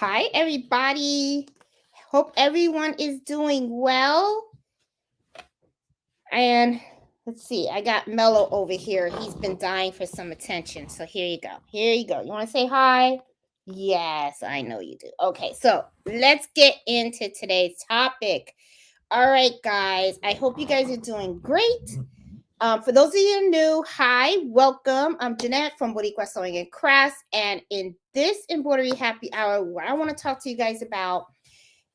Hi, everybody. Hope everyone is doing well. And let's see, I got Mello over here. He's been dying for some attention. So here you go. Here you go. You want to say hi? Yes, I know you do. Okay, so let's get into today's topic. All right, guys. I hope you guys are doing great. For those of you new, hi, welcome. I'm Jeanette from Boricua Sewing and Crafts, and in this Embroidery Happy Hour, what I want to talk to you guys about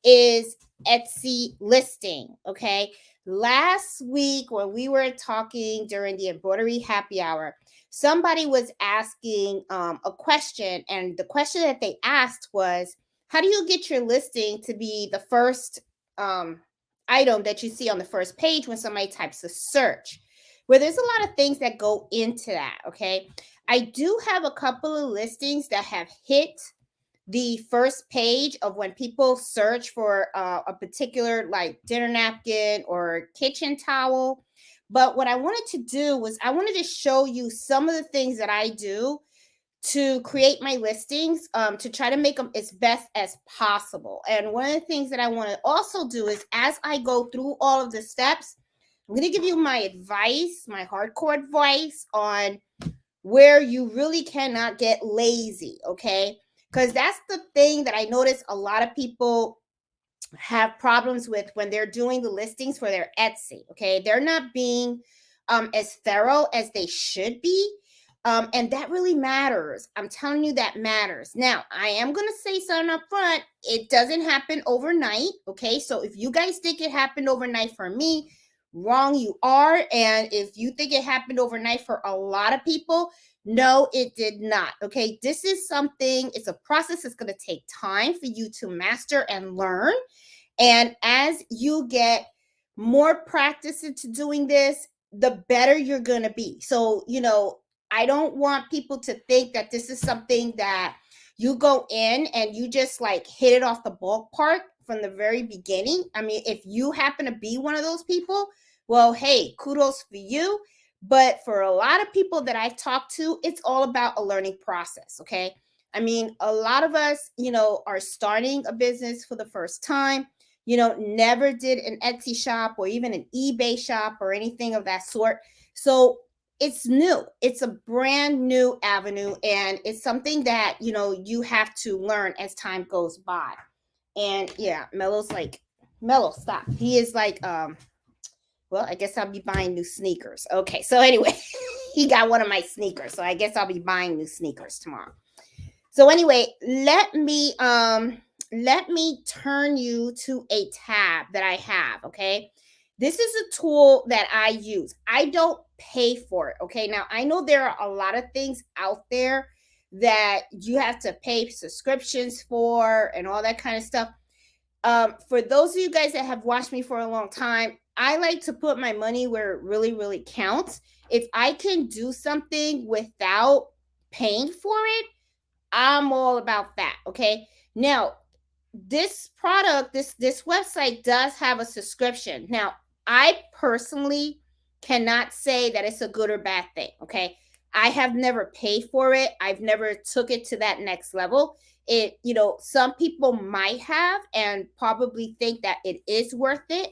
is Etsy listing. Okay, last week when we were talking during the Embroidery Happy Hour, somebody was asking a question, and the question that they asked was, "How do you get your listing to be the first item that you see on the first page when somebody types a search?" Well, there's a lot of things that go into that. Okay, I do have a couple of listings that have hit the first page of when people search for a particular like dinner napkin or kitchen towel. But what I wanted to do was I wanted to show you some of the things that I do to create my listings, to try to make them as best as possible. And one of the things that I want to also do is as I go through all of the steps, I'm going to give you my advice, my hardcore advice on where you really cannot get lazy, okay? Because that's the thing that I notice a lot of people have problems with when they're doing the listings for their Etsy, okay? They're not being as thorough as they should be. And that really matters. I'm telling you, that matters. Now, I am going to say something up front. It doesn't happen overnight, okay? So if you guys think it happened overnight for me, wrong you are. And if you think it happened overnight for a lot of people, no, it did not. Okay, this is something, it's a process that's going to take time for you to master and learn. And as you get more practice into doing this, the better you're going to be. So, I don't want people to think that this is something that you go in and you just like hit it off the ballpark from the very beginning. I mean, if you happen to be one of those people, well, hey, kudos for you. But for a lot of people that I've talked to, it's all about a learning process. Okay. I mean, a lot of us, are starting a business for the first time, never did an Etsy shop or even an eBay shop or anything of that sort. So it's new. It's a brand new avenue, and it's something that, you have to learn as time goes by. And yeah, Mello's like, Mello, stop. He is like, well, I guess I'll be buying new sneakers. Okay, so anyway, he got one of my sneakers, so I guess I'll be buying new sneakers tomorrow. So anyway, let me turn you to a tab that I have, okay? This is a tool that I use. I don't pay for it, okay? Now, I know there are a lot of things out there that you have to pay subscriptions for and all that kind of stuff. For those of you guys that have watched me for a long time, I like to put my money where it really, really counts. If I can do something without paying for it, I'm all about that. Okay. Now, this product, this website does have a subscription. Now, I personally cannot say that it's a good or bad thing. Okay. I have never paid for it. I've never took it to that next level. Some people might have and probably think that it is worth it,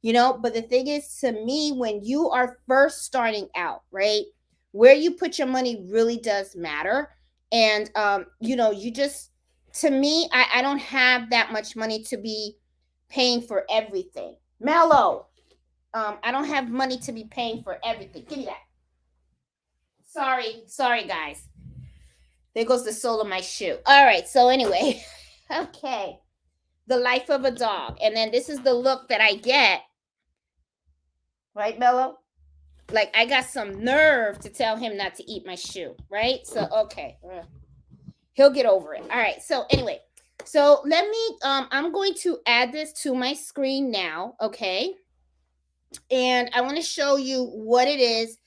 but the thing is, to me, when you are first starting out, right, where you put your money really does matter. And you just, to me, I don't have that much money to be paying for everything. Mellow, I don't have money to be paying for everything. Give me that. Sorry, guys. There goes the sole of my shoe. All right, so anyway, okay, the life of a dog, and then this is the look that I get, right, Mellow? Like, I got some nerve to tell him not to eat my shoe, right? So okay, he'll get over it. All right, so anyway, so let me, I'm going to add this to my screen now, okay? And I want to show you what it is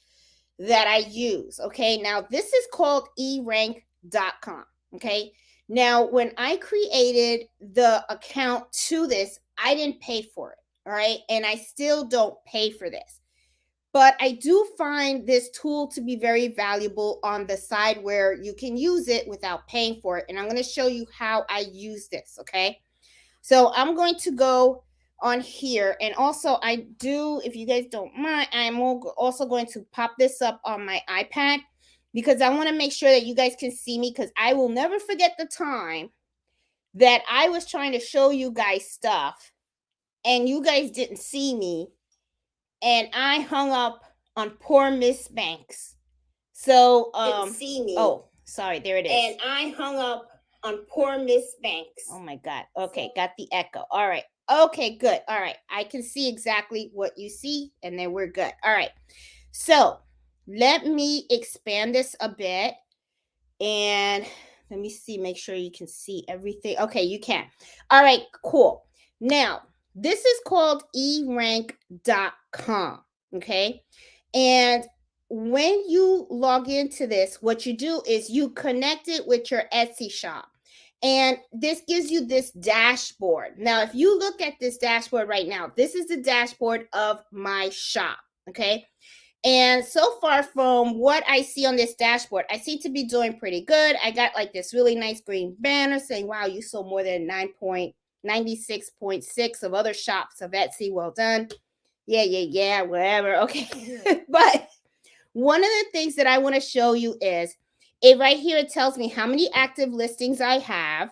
that I use, okay? Now, this is called eRank.com, okay? Now, when I created the account to this, I didn't pay for it, all right? And I still don't pay for this. but I do find this tool to be very valuable on the side where you can use it without paying for it. And I'm going to show you how I use this, okay? So I'm going to go on here, and also I do, if you guys don't mind, I'm also going to pop this up on my iPad because I want to make sure that you guys can see me, because I will never forget the time that I was trying to show you guys stuff and you guys didn't see me, and I hung up on poor Miss Banks. So Didn't see me. Oh, sorry, there it is. And I hung up on poor Miss Banks. Oh my God. Okay, got the echo. All right. Okay, good. All right. I can see exactly what you see, and then we're good. All right. So let me expand this a bit, and let me see, make sure you can see everything. Okay, you can. All right, cool. Now, this is called eRank.com. Okay. And when you log into this, what you do is you connect it with your Etsy shop. And this gives you this dashboard. Now, if you look at this dashboard right now, this is the dashboard of my shop. Okay. And so far from what I see on this dashboard, I seem to be doing pretty good. I got like this really nice green banner saying, wow, you sold more than 96.6 of other shops of Etsy. Well done. Yeah, whatever. Okay. But one of the things that I want to show you is it right here. It tells me how many active listings I have.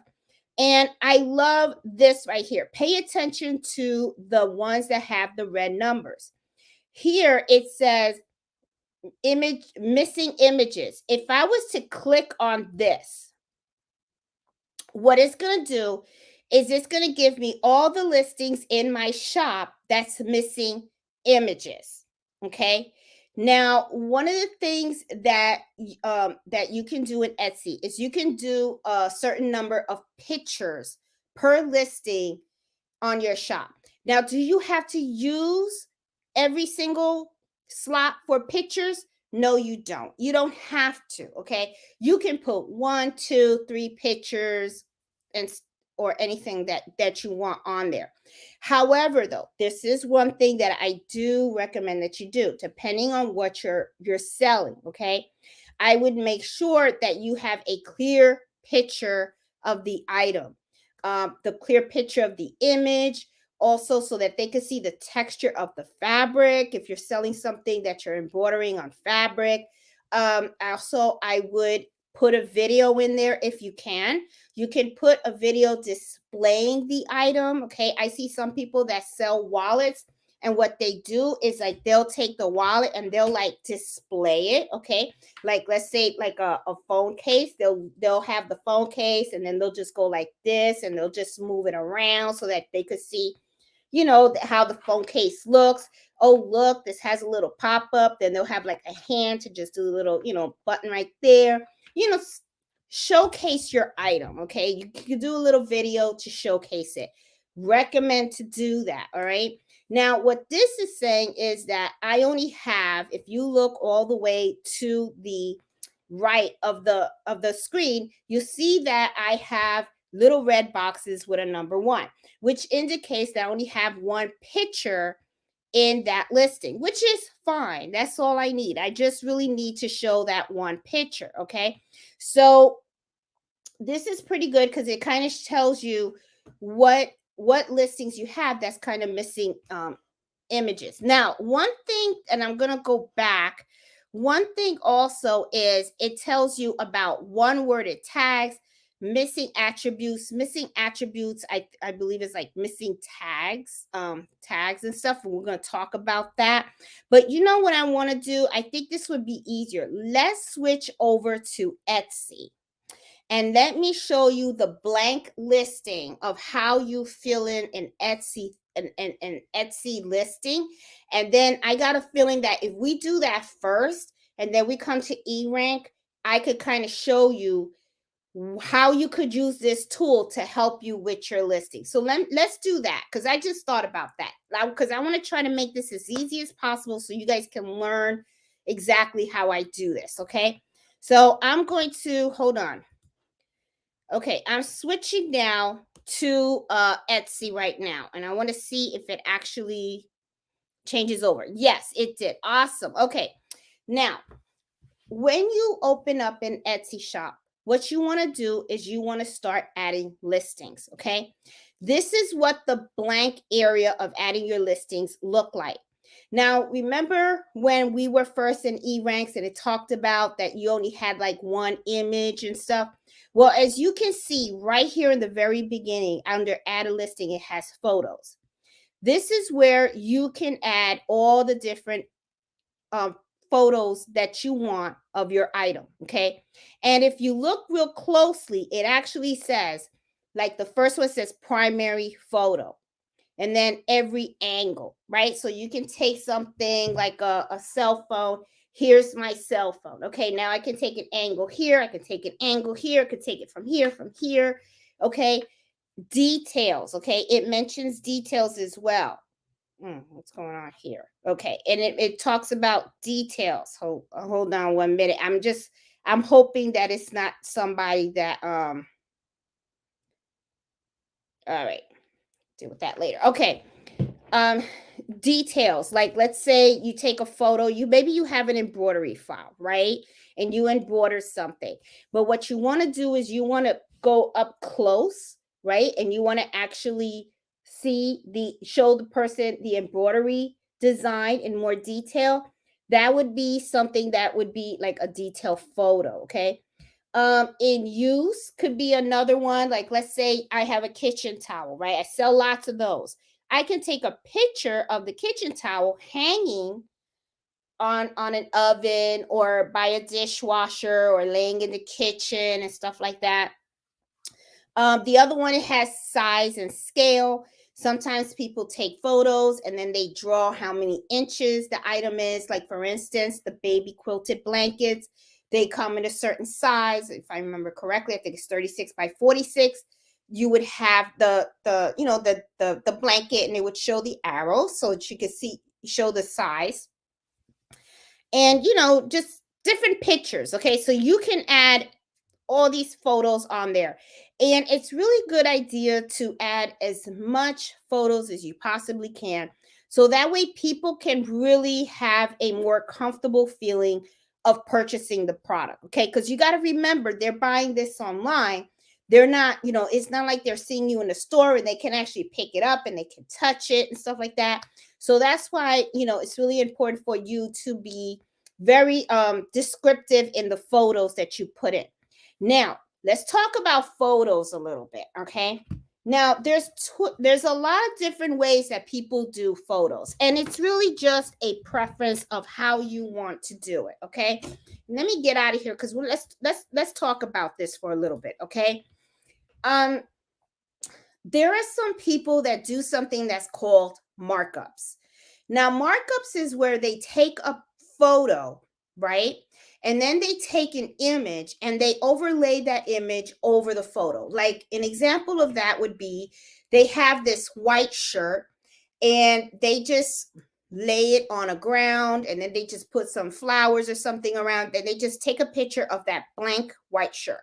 And I love this right here. Pay attention to the ones that have the red numbers. Here it says missing images. If I was to click on this, what it's going to do is it's going to give me all the listings in my shop that's missing images. Okay. Now, one of the things that that you can do in Etsy is you can do a certain number of pictures per listing on your shop. Now, do you have to use every single slot for pictures? No, you don't. You don't have to. Okay. You can put 1, 2, 3 pictures and or anything that you want on there. However, though, this is one thing that I do recommend that you do, depending on what you're selling. Okay. I would make sure that you have a clear picture of the item, the clear picture of the image, also so that they can see the texture of the fabric if you're selling something that you're embroidering on fabric. Also, I would put a video in there if you can. You can put a video displaying the item. Okay. I see some people that sell wallets, and what they do is like they'll take the wallet and they'll like display it. Okay. Like let's say like a phone case. They'll have the phone case, and then they'll just go like this, and they'll just move it around so that they could see, you know, how the phone case looks. Oh, look, this has a little pop up. Then they'll have like a hand to just do a little, you know, button right there. You know, showcase your item. Okay. You can do a little video to showcase it. Recommend to do that. All right. Now, what this is saying is that I only have, if you look all the way to the right of the screen, you see that I have little red boxes with a number 1, which indicates that I only have one picture in that listing, which is fine. That's all I need. I just really need to show that one picture. Okay. So this is pretty good because it kind of tells you what listings you have that's kind of missing images. Now, one thing, and I'm going to go back. One thing also is it tells you about one-worded tags, missing attributes. Missing attributes, I believe, is like missing tags, tags and stuff. And we're going to talk about that. But you know what I want to do? I think this would be easier. Let's switch over to Etsy. And let me show you the blank listing of how you fill in an Etsy an Etsy listing. And then I got a feeling that if we do that first and then we come to eRank, I could kind of show you how you could use this tool to help you with your listing. So let's do that, because I just thought about that, because I want to try to make this as easy as possible so you guys can learn exactly how I do this. Okay. So I'm going to hold on. Okay, I'm switching now to Etsy right now, and I want to see if it actually changes over. Yes, it did. Awesome. Okay. Now, when you open up an Etsy shop, what you want to do is you want to start adding listings. Okay. This is what the blank area of adding your listings look like. Now, remember when we were first in eRanks and it talked about that you only had like one image and stuff? Well, as you can see right here in the very beginning, under add a listing, it has photos. This is where you can add all the different um, photos that you want of your item. Okay. And if you look real closely, it actually says, like the first one says primary photo, and then every angle, right? So you can take something like a cell phone. Here's my cell phone. Okay, now I can take an angle here. I can take an angle here. I can take it from here, from here. Okay, details. Okay, it mentions details as well. What's going on here? Okay, and it talks about details. Hold on 1 minute. I'm hoping that it's not somebody that all right, deal with that later. Okay. um Details, like let's say you take a photo, maybe you have an embroidery file, right? And you embroider something, but what you want to do is you want to go up close, right? And you want to actually show the person the embroidery design in more detail. That would be something that would be like a detailed photo. Okay. In use could be another one. Like let's say I have a kitchen towel, right? I sell lots of those. I can take a picture of the kitchen towel hanging on an oven or by a dishwasher or laying in the kitchen and stuff like that. The other one, it has size and scale. Sometimes people take photos and then they draw how many inches the item is. Like for instance, the baby quilted blankets, they come in a certain size. If I remember correctly, I think it's 36 by 46. You would have the blanket, and it would show the arrow so that you could show the size, and just different pictures. Okay, so you can add all these photos on there. And it's really good idea to add as much photos as you possibly can. So that way people can really have a more comfortable feeling of purchasing the product. Okay. Because you got to remember, they're buying this online. They're not, it's not like they're seeing you in the store and they can actually pick it up and they can touch it and stuff like that. So that's why, it's really important for you to be very descriptive in the photos that you put in. Now, let's talk about photos a little bit, okay? Now, there's a lot of different ways that people do photos, and it's really just a preference of how you want to do it, okay? Let me get out of here because let's talk about this for a little bit, okay? Um, there are some people that do something that's called markups. Now, markups is where they take a photo, right? And then they take an image and they overlay that image over the photo. Like an example of that would be they have this white shirt and they just lay it on a ground, and then they just put some flowers or something around, and they just take a picture of that blank white shirt.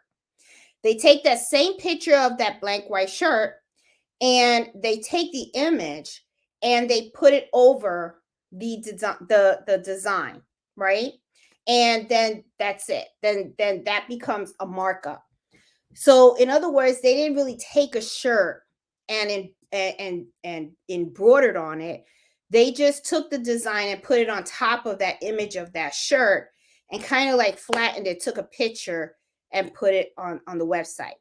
They take that same picture of that blank white shirt and they take the image and they put it over the design, right? And then that's it. Then that becomes a markup. So in other words, they didn't really take a shirt and embroidered on it. They just took the design and put it on top of that image of that shirt and kind of like flattened it, took a picture and put it on the website.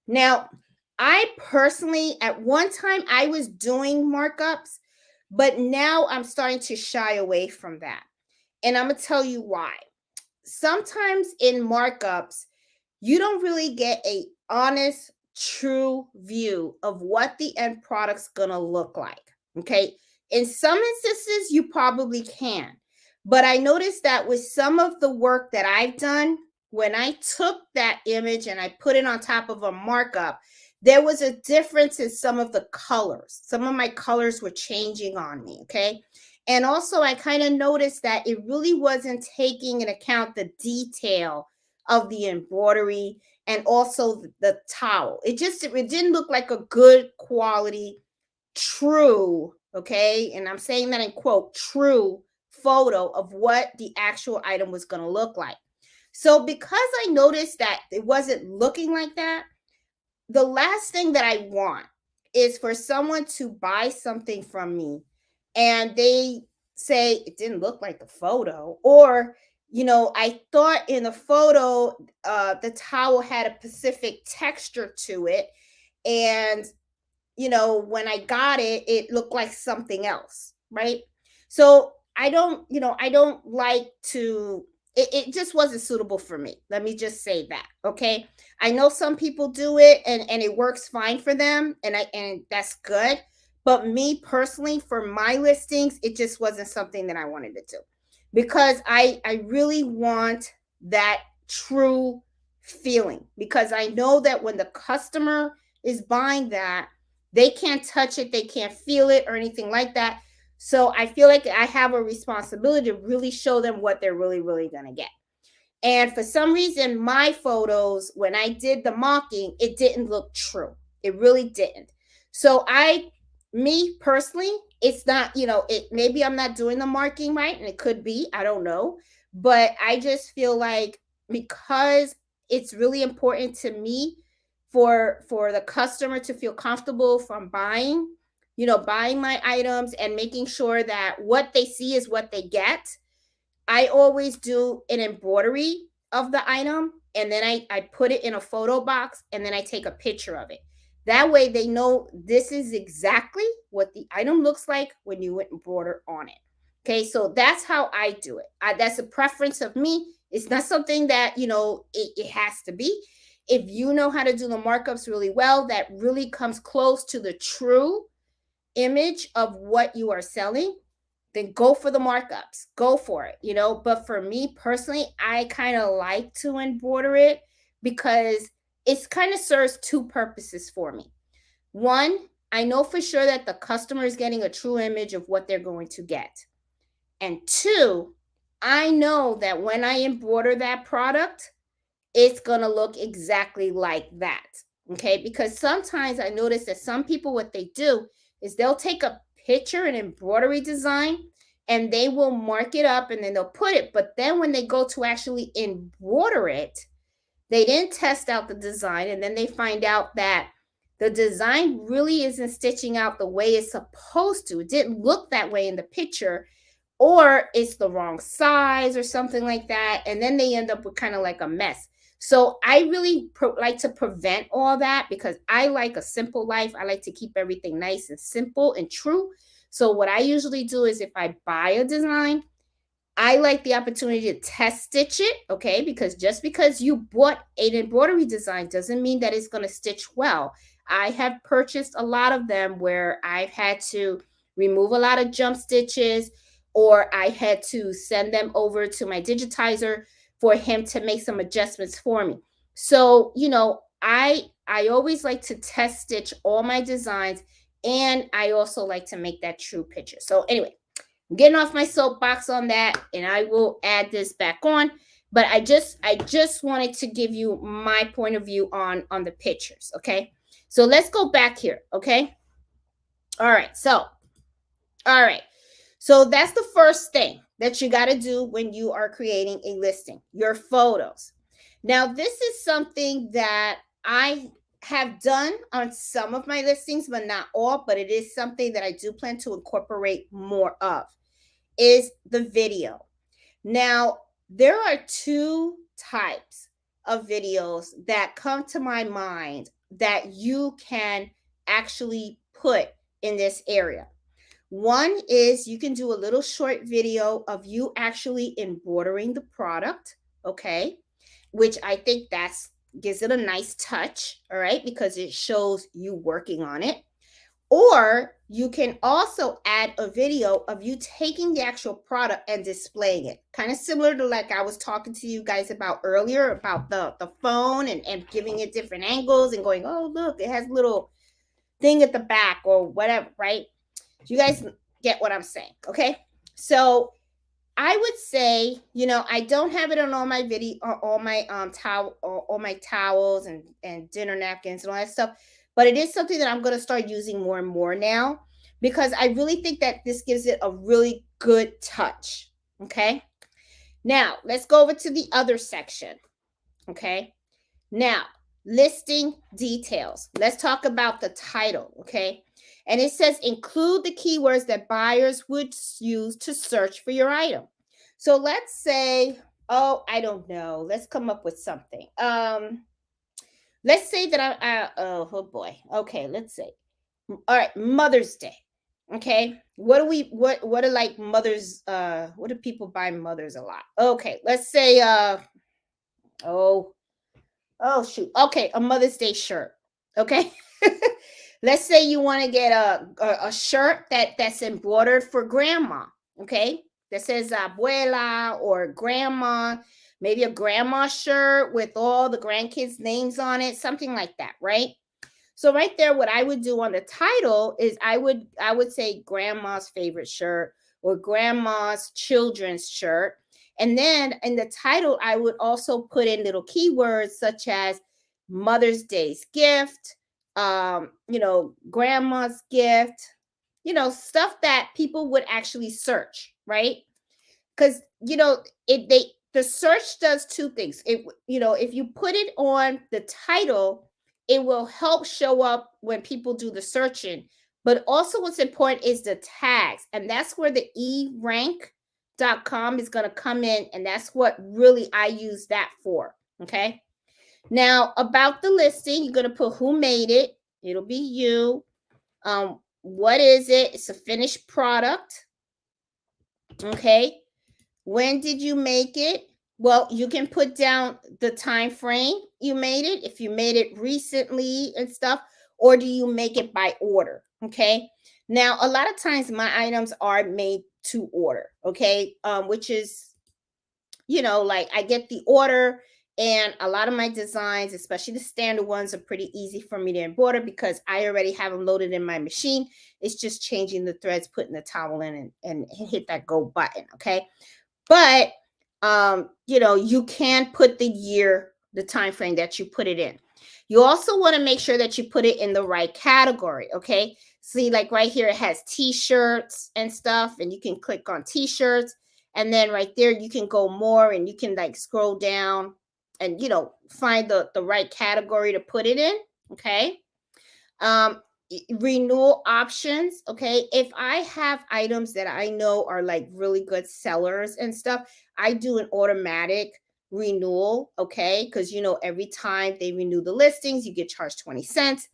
Now, I personally, at one time, I was doing markups, but now I'm starting to shy away from that. And I'm going to tell you why. Sometimes in markups, you don't really get a honest, true view of what the end product's going to look like. Okay. In some instances, you probably can. But I noticed that with some of the work that I've done, when I took that image and I put it on top of a markup, there was a difference in some of the colors. Some of my colors were changing on me, okay? And also I kind of noticed that it really wasn't taking into account the detail of the embroidery and also the towel. It didn't look like a good quality, true okay? And I'm saying that in quote, true photo of what the actual item was going to look like. So because I noticed that it wasn't looking like that, the last thing that I want is for someone to buy something from me and they say it didn't look like the photo, or I thought in the photo the towel had a specific texture to it, and when I got it, it looked like something else, right? So I don't like to, it just wasn't suitable for me. Let me just say that. Okay. I know some people do it and it works fine for them, and that's good. But me personally, for my listings, it just wasn't something that I wanted to do, because I really want that true feeling, because I know that when the customer is buying that, they can't touch it, they can't feel it or anything like that. So I feel like I have a responsibility to really show them what they're really, really going to get. And for some reason, my photos, when I did the mocking, it didn't look true. It really didn't. So me personally, it's not, it, maybe I'm not doing the marking right, and it could be, I don't know. But I just feel like, because it's really important to me for the customer to feel comfortable from buying, buying my items and making sure that what they see is what they get. I always do an embroidery of the item, and then I put it in a photo box, and then I take a picture of it. That way they know this is exactly what the item looks like when you embroider on it. Okay, so that's how I do it. That's a preference of me. It's not something that, it has to be. If you know how to do the markups really well, that really comes close to the true image of what you are selling, then go for the markups, go for it, But for me personally, I kind of like to embroider it, because it's kind of serves two purposes for me. One, I know for sure that the customer is getting a true image of what they're going to get. And two, I know that when I embroider that product, it's going to look exactly like that. Okay. Because sometimes I notice that some people, what they do is they'll take a picture, an embroidery design, and they will mark it up and then they'll put it. But then when they go to actually embroider it, they didn't test out the design. And then they find out that the design really isn't stitching out the way it's supposed to. It didn't look that way in the picture, or it's the wrong size or something like that. And then they end up with kind of like a mess. So I really like to prevent all that, because I like a simple life. I like to keep everything nice and simple and true. So what I usually do is, if I buy a design, I like the opportunity to test stitch it, okay? Because just because you bought an embroidery design doesn't mean that it's going to stitch well. I have purchased a lot of them where I've had to remove a lot of jump stitches, or I had to send them over to my digitizer for him to make some adjustments for me. So, I always like to test stitch all my designs, and I also like to make that true picture. So anyway, getting off my soapbox on that, and I will add this back on. But I just wanted to give you my point of view on the pictures. Okay, so let's go back here. Okay, all right. So that's the first thing that you got to do when you are creating a listing, your photos. Now, this is something that I have done on some of my listings, but not all. But it is something that I do plan to incorporate more of, is the video. Now, there are two types of videos that come to my mind that you can actually put in this area. One is you can do a little short video of you actually embroidering the product, okay? Which I think that's gives it a nice touch, all right? Because it shows you working on it. Or you can also add a video of you taking the actual product and displaying it. Kind of similar to like I was talking to you guys about earlier, about the phone and giving it different angles and going, oh, look, it has a little thing at the back or whatever, right? You guys get what I'm saying, okay? So I would say, I don't have it on all my video, all my all my towels and dinner napkins and all that stuff, but it is something that I'm going to start using more and more now, because I really think that this gives it a really good touch. Okay. Now let's go over to the other section. Okay. Now, listing details. Let's talk about the title. Okay. And it says include the keywords that buyers would use to search for your item. So let's say, oh, I don't know. Let's come up with something. Let's say that oh boy. Okay, let's say. All right, Mother's Day. Okay. What are like mothers what do people buy mothers a lot? Okay, let's say oh oh shoot. Okay, a Mother's Day shirt. Okay. Let's say you want to get a shirt that's embroidered for grandma. Okay, that says abuela or grandma, maybe a grandma shirt with all the grandkids' names on it, something like that, right? So right there, what I would do on the title is I would say grandma's favorite shirt or grandma's children's shirt. And then in the title, I would also put in little keywords such as Mother's Day's gift, grandma's gift, stuff that people would actually search, right? Because the search does two things. If you put it on the title, it will help show up when people do the searching. But also what's important is the tags, and that's where the eRank.com is going to come in, and that's what really I use that for. Okay. Now about the listing, you're going to put who made it. It'll be you. What is it? It's a finished product. Okay. When did you make it? Well, you can put down the time frame you made it, if you made it recently and stuff, or do you make it by order? Okay. Now, a lot of times my items are made to order, okay, which is, like I get the order, and a lot of my designs, especially the standard ones, are pretty easy for me to embroider because I already have them loaded in my machine. It's just changing the threads, putting the towel in, and hit that go button, okay? But you can put the year, the time frame that you put it in. You also want to make sure that you put it in the right category. Okay. See, like right here, it has t-shirts and stuff, and you can click on t-shirts. And then right there, you can go more and you can like scroll down and find the right category to put it in. Okay. Um, renewal options. Okay. If I have items that I know are like really good sellers and stuff, I do an automatic renewal. Okay. Because, every time they renew the listings, you get charged 20 cents.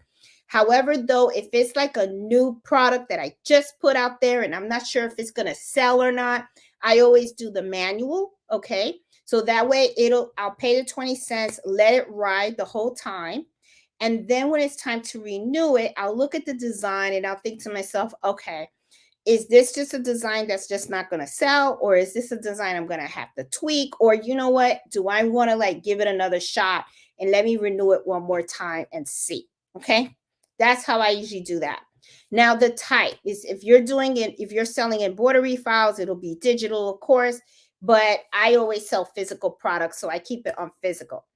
However, though, if it's like a new product that I just put out there and I'm not sure if it's going to sell or not, I always do the manual. Okay. So that way I'll pay the 20 cents, let it ride the whole time. And then when it's time to renew it, I'll look at the design and I'll think to myself, okay, is this just a design that's just not going to sell? Or is this a design I'm going to have to tweak? Or you know what? Do I want to like give it another shot and let me renew it one more time and see? Okay. That's how I usually do that. Now, the type is if you're selling embroidery files, it'll be digital, of course, but I always sell physical products, so I keep it on physical.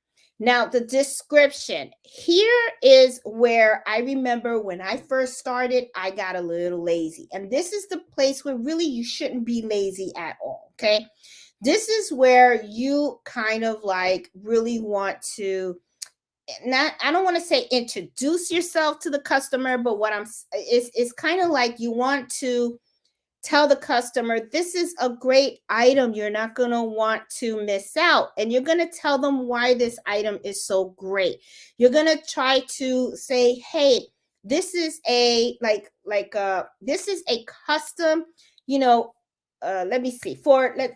Now, the description here is where I remember when I first started, I got a little lazy. And this is the place where really you shouldn't be lazy at all. Okay. This is where you kind of like really want to I don't want to say introduce yourself to the customer, but what it's kind of like you want to tell the customer this is a great item you're not going to want to miss out, and you're going to tell them why this item is so great. You're going to try to say, hey, this is a this is a custom, let me see,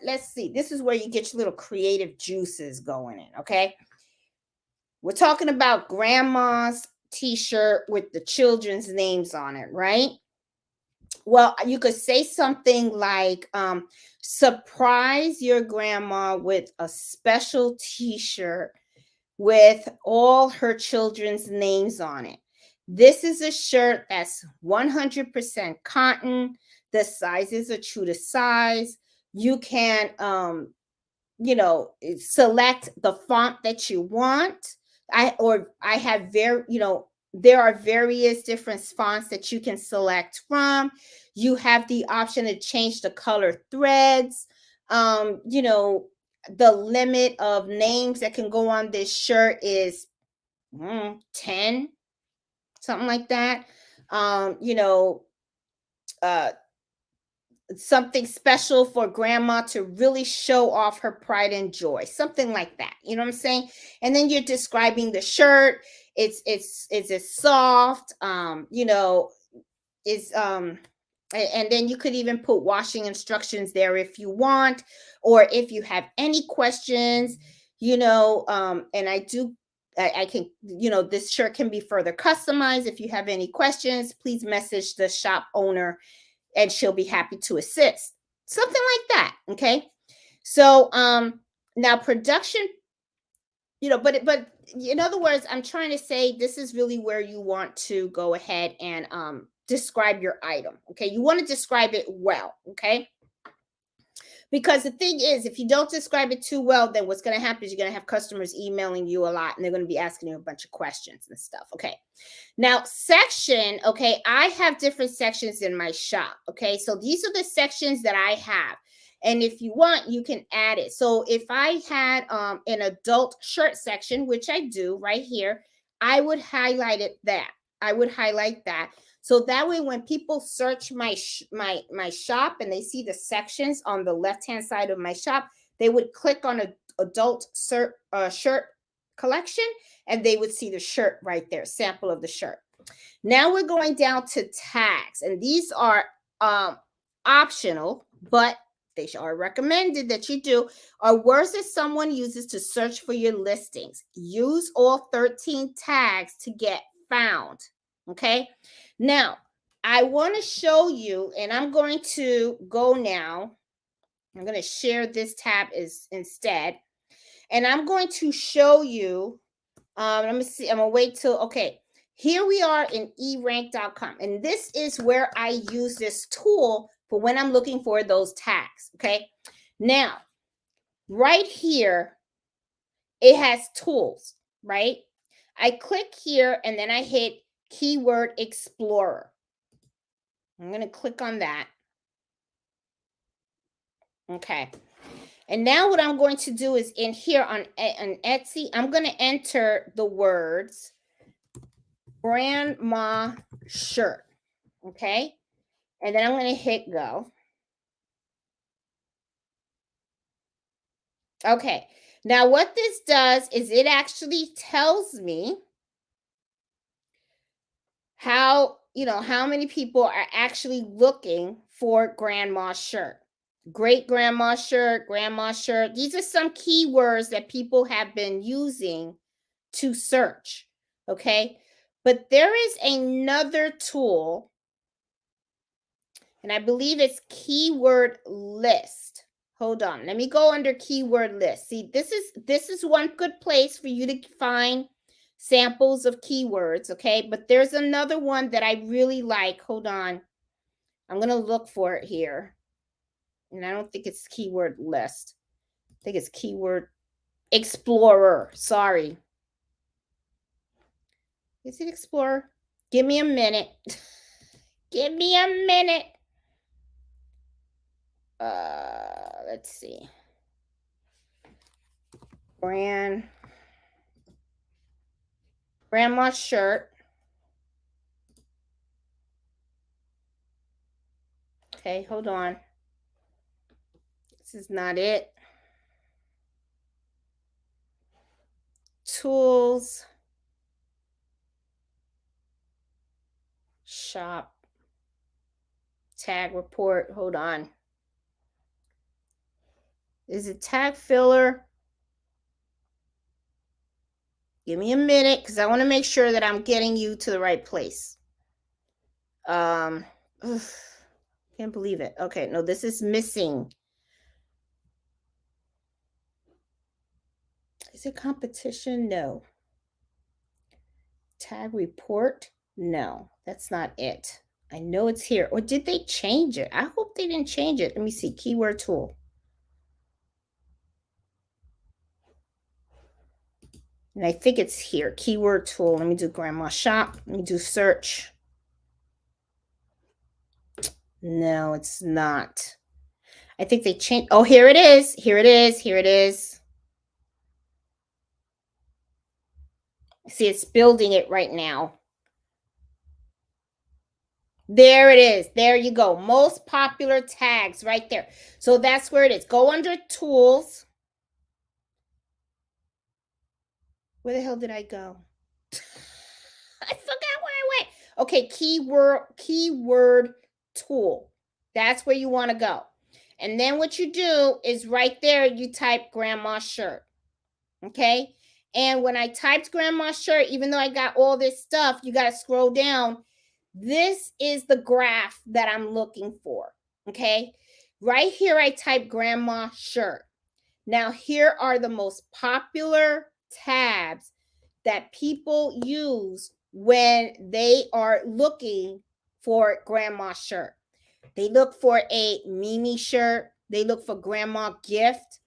let's see, this is where you get your little creative juices going in. Okay, we're talking about grandma's t-shirt with the children's names on it, right? Well, you could say something like, surprise your grandma with a special t-shirt with all her children's names on it. This is a shirt that's 100% cotton. The sizes are true to size. You can, select the font that you want. I have very, there are various different fonts that you can select from. You have the option to change the color threads. You know, the limit of names that can go on this shirt is 10, something like that. You know, uh, something special for grandma to really show off her pride and joy, something like that, you know what I'm saying? And then you're describing the shirt. It's soft, you know, is and then you could even put washing instructions there if you want, or if you have any questions, you know. And I can, you know, this shirt can be further customized. If you have any questions, please message the shop owner and she'll be happy to assist, something like that. Okay, so now production, you know, but in other words, I'm trying to say this is really where you want to go ahead and describe your item. Okay, you want to describe it well. Okay, because the thing is, if you don't describe it too well, then what's going to happen is you're going to have customers emailing you a lot and they're going to be asking you a bunch of questions and stuff. Okay, now, section, okay, I have different sections in my shop. Okay, so these are the sections that I have. And if you want, you can add it. So if I had an adult shirt section, which I do right here, I would highlight it that. I would highlight that. So that way, when people search my shop and they see the sections on the left-hand side of my shop, they would click on a adult shirt collection and they would see the shirt right there, sample of the shirt. Now we're going down to tags, and these are optional, but they are recommended that you do, are words that someone uses to search for your listings. Use all 13 tags to get found. Okay, now I want to show you, and I'm going to go now. I'm going to share this tab instead, and I'm going to show you. Let me see. I'm gonna wait till, okay. Here we are in eRank.com, and this is where I use this tool for when I'm looking for those tags. Okay, now right here it has tools, right? I click here and then I hit Keyword Explorer. I'm gonna click on that. Okay, and now what I'm going to do is in here on Etsy, I'm going to enter the words grandma shirt. Okay, and then I'm going to hit go. Okay, now what this does is it actually tells me how, you know, how many people are actually looking for grandma shirt, great grandma shirt, grandma shirt. These are some keywords that people have been using to search. Okay, but there is another tool, and I believe it's keyword list. Hold on, let me go under keyword list. See, this is one good place for you to find samples of keywords. Okay, but there's another one that I really like. Hold on, I'm gonna look for it here, and I don't think it's keyword list. I think it's keyword explorer. Sorry, is it explorer? Give me a minute. Give me a minute. Let's see. Grandma shirt. Okay, hold on. This is not it. Tools. Shop. Tag report. Hold on. Is it tag filler? Give me a minute because I want to make sure that I'm getting you to the right place. Can't believe it. Okay, no, this is missing. Is it competition? No. Tag report? No, that's not it. I know it's here. Or did they change it? I hope they didn't change it. Let me see. Keyword tool. And I think it's here, keyword tool. Let me do grandma shop. Let me do search. No, it's not. I think they changed. Oh, here it is. Here it is. Here it is. See, it's building it right now. There it is. There you go. Most popular tags right there. So that's where it is. Go under tools. Where the hell did I go? I forgot where I went. Okay, keyword tool. That's where you want to go. And then what you do is right there, you type grandma shirt. Okay. And when I typed grandma shirt, even though I got all this stuff, you got to scroll down. This is the graph that I'm looking for. Okay. Right here, I type grandma shirt. Now, here are the most popular tabs that people use when they are looking for grandma shirt. They look for a Mimi shirt. They look for grandma gift,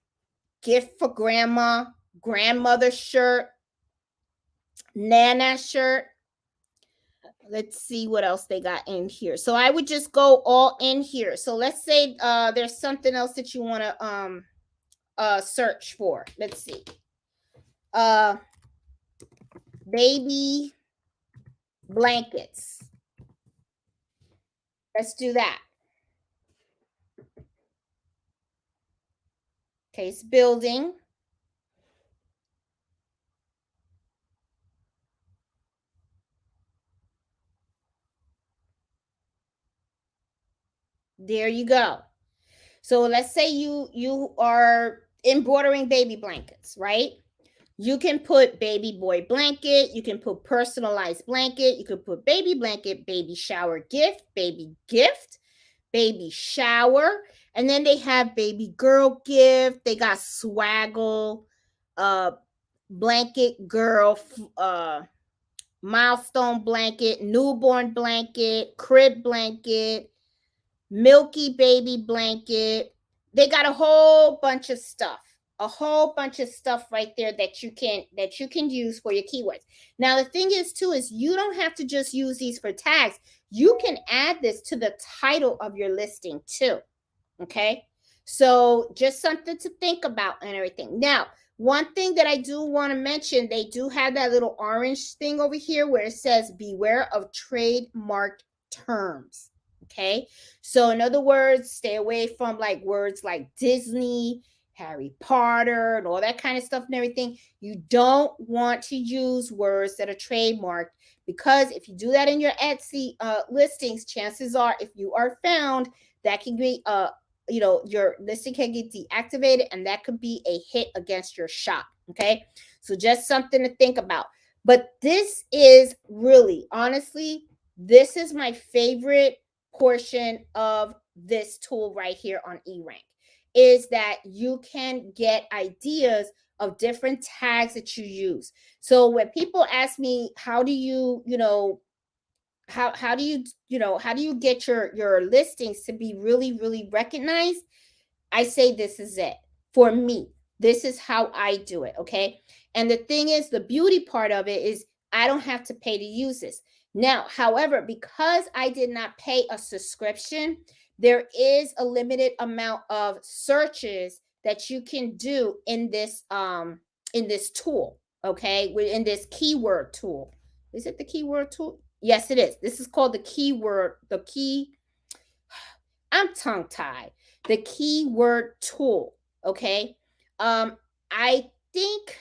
gift for grandma, grandmother shirt, Nana shirt. Let's see what else they got in here. So I would just go all in here. So let's say there's something else that you want to search for. Let's see. Baby blankets. Let's do that. Okay, it's building. There you go. So let's say you are embroidering baby blankets, right? You can put baby boy blanket, you can put personalized blanket, you can put baby blanket, baby shower gift, baby shower, and then they have baby girl gift. They got swaggle, blanket girl, milestone blanket, newborn blanket, crib blanket, milky baby blanket. They got a whole bunch of stuff. A whole bunch of stuff right there that you can use for your keywords. Now the thing is too is you don't have to just use these for tags. You can add this to the title of your listing too. Okay? So just something to think about and everything. Now, one thing that I do want to mention, they do have that little orange thing over here where it says beware of trademark terms. Okay. So in other words, stay away from like words like Disney, Harry Potter, and all that kind of stuff and everything. You don't want to use words that are trademarked because if you do that in your Etsy listings, chances are if you are found, that can be your listing can get deactivated and that could be a hit against your shop. Okay. So just something to think about. But this is really, honestly, this is my favorite portion of this tool right here on eRank is that you can get ideas of different tags that you use. So when people ask me, how do you, how do you get your listings to be really, really recognized? I say this is it for me. This is how I do it. Okay. And the thing is, the beauty part of it is I don't have to pay to use this. Now, however, because I did not pay a subscription, there is a limited amount of searches that you can do in this tool. Okay. In this keyword tool. Is it the keyword tool? Yes, it is. This is called I'm tongue tied. The keyword tool. Okay. I think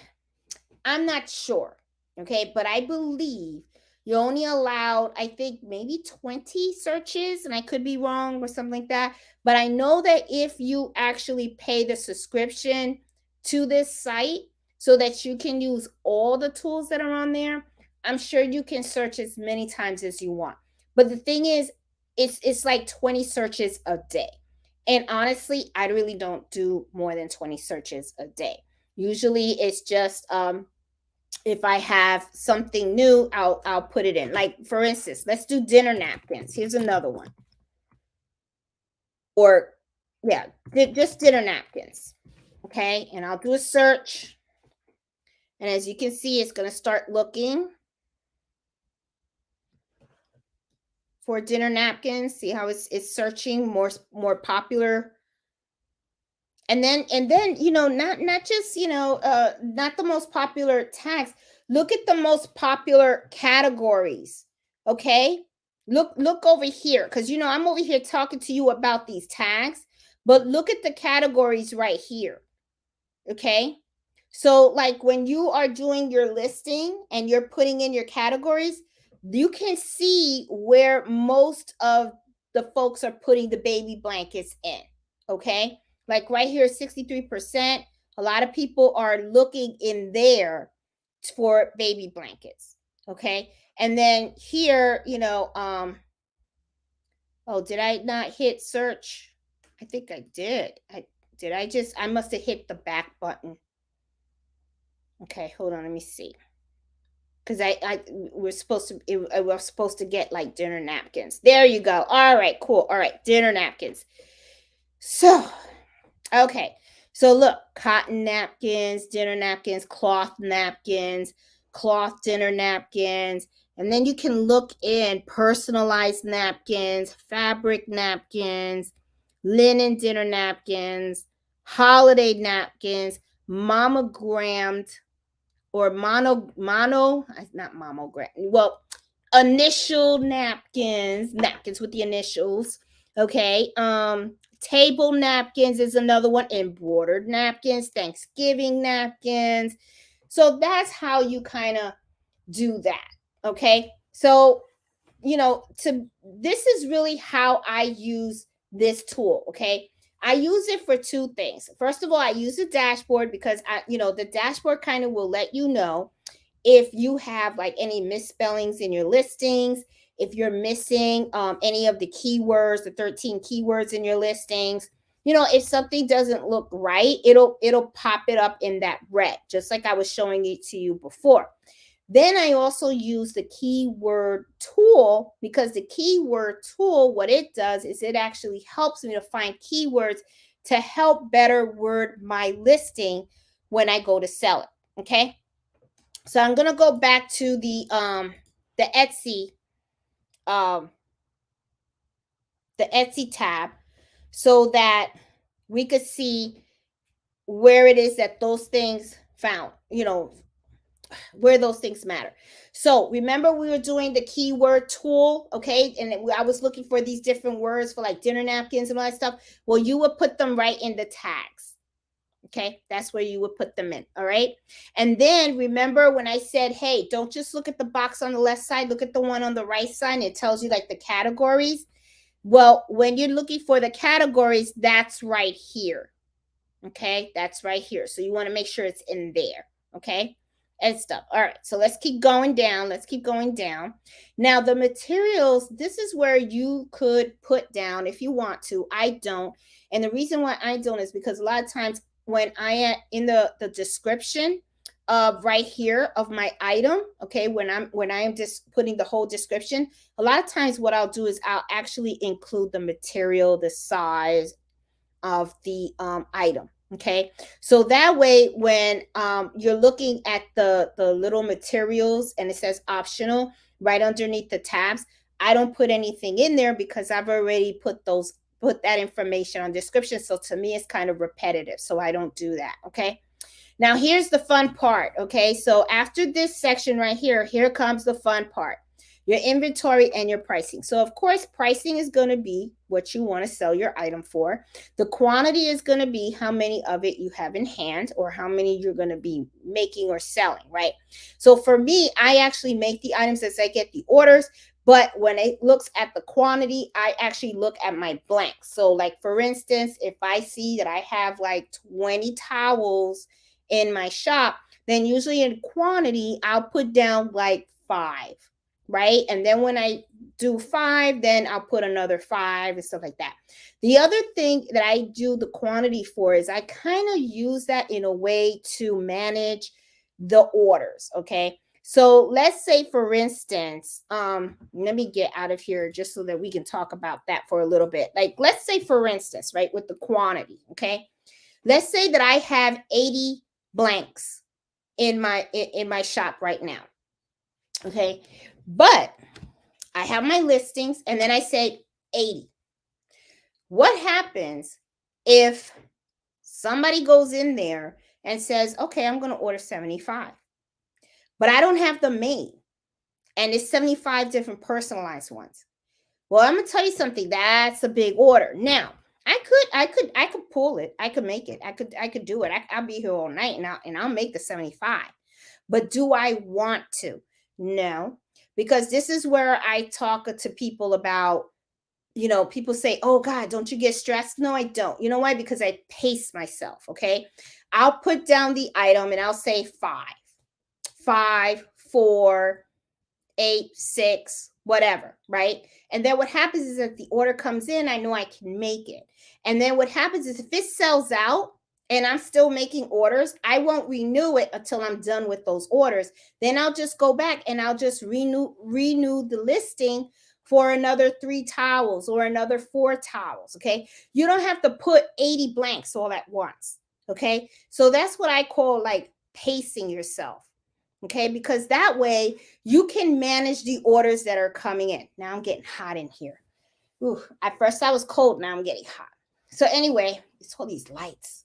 I'm not sure. Okay, but I believe you're only allowed, I think maybe 20 searches, and I could be wrong or something like that. But I know that if you actually pay the subscription to this site so that you can use all the tools that are on there, I'm sure you can search as many times as you want. But the thing is, it's like 20 searches a day. And honestly, I really don't do more than 20 searches a day. Usually it's just if I have something new, I'll put it in. Like for instance, let's do dinner napkins. Here's another one. Or yeah, just dinner napkins. Okay, and I'll do a search. And as you can see, it's going to start looking for dinner napkins. See how it's searching more popular. And then not just not the most popular tags. Look at the most popular categories. Okay, look over here, because I'm over here talking to you about these tags, but look at the categories right here. Okay, so like when you are doing your listing and you're putting in your categories, you can see where most of the folks are putting the baby blankets in. Okay, like right here, 63%. A lot of people are looking in there for baby blankets. Okay, and then here, oh, did I not hit search? I think I did. I must have hit the back button. Okay, hold on, let me see. Because we're supposed to get like dinner napkins. There you go. All right, cool. All right, dinner napkins. So, okay. So look, cotton napkins, dinner napkins, cloth dinner napkins. And then you can look in personalized napkins, fabric napkins, linen dinner napkins, holiday napkins, monogrammed or not mammogram. Well, initial napkins with the initials. Okay. Table napkins is another one. Embroidered napkins, Thanksgiving napkins. So that's how you kind of do that. Okay. So, this is really how I use this tool. Okay. I use it for two things. First of all, I use the dashboard because the dashboard kind of will let you know if you have like any misspellings in your listings, if you're missing any of the keywords, the 13 keywords in your listings. If something doesn't look right, it'll pop it up in that red, just like I was showing it to you before. Then I also use the keyword tool, because the keyword tool, what it does is it actually helps me to find keywords to help better word my listing when I go to sell it. Okay. So I'm going to go back to the Etsy um the Etsy tab, so that we could see where it is that those things found, where those things matter. So remember, we were doing the keyword tool. Okay, and I was looking for these different words for like dinner napkins and all that stuff. Well, you would put them right in the tags. Okay, that's where you would put them in. All right. And then remember when I said, hey, don't just look at the box on the left side, look at the one on the right side. It tells you like the categories. Well, when you're looking for the categories, that's right here. Okay, that's right here. So you want to make sure it's in there. Okay, and stuff. All right, so let's keep going down. Now the materials, this is where you could put down if you want to. I don't. And the reason why I don't is because a lot of times when I am in the description of right here of my item, okay, when I am just putting the whole description, a lot of times what I'll do is I'll actually include the material, the size of the item. Okay, so that way when you're looking at the little materials and it says optional right underneath the tabs, I don't put anything in there because I've already put that information on description. So to me, it's kind of repetitive, so I don't do that. Okay, now here's the fun part. Okay, so after this section right here comes the fun part: your inventory and your pricing. So of course, pricing is going to be what you want to sell your item for. The quantity is going to be how many of it you have in hand or how many you're going to be making or selling, right? So for me, I actually make the items as I get the orders. But when it looks at the quantity, I actually look at my blanks. So like, for instance, if I see that I have like 20 towels in my shop, then usually in quantity, I'll put down like 5. Right. And then when I do 5, then I'll put another 5 and stuff like that. The other thing that I do the quantity for is I kind of use that in a way to manage the orders. Okay. So let's say, for instance, let me get out of here just so that we can talk about that for a little bit. Like, let's say, for instance, right, with the quantity. Okay. Let's say that I have 80 blanks in my shop right now. Okay, but I have my listings, and then I say 80. What happens if somebody goes in there and says, okay, I'm going to order 75, but I don't have them made, and it's 75 different personalized ones? Well, I'm gonna tell you something. That's a big order. Now, I could pull it. I could make it. I could do it. I'll be here all night, and I'll make the 75. But do I want to? No, because this is where I talk to people about, people say, oh God, don't you get stressed? No, I don't. You know why? Because I pace myself. Okay. I'll put down the item and I'll say 5, 4, 8, 6, whatever, right? And then what happens is that the order comes in, I know I can make it. And then what happens is if it sells out and I'm still making orders, I won't renew it until I'm done with those orders. Then I'll just go back and I'll just renew the listing for another 3 towels or another 4 towels. Okay. You don't have to put 80 blanks all at once. Okay. So that's what I call like pacing yourself. Okay, because that way you can manage the orders that are coming in. Now I'm getting hot in here. Ooh, at first I was cold, now I'm getting hot. So anyway, it's all these lights.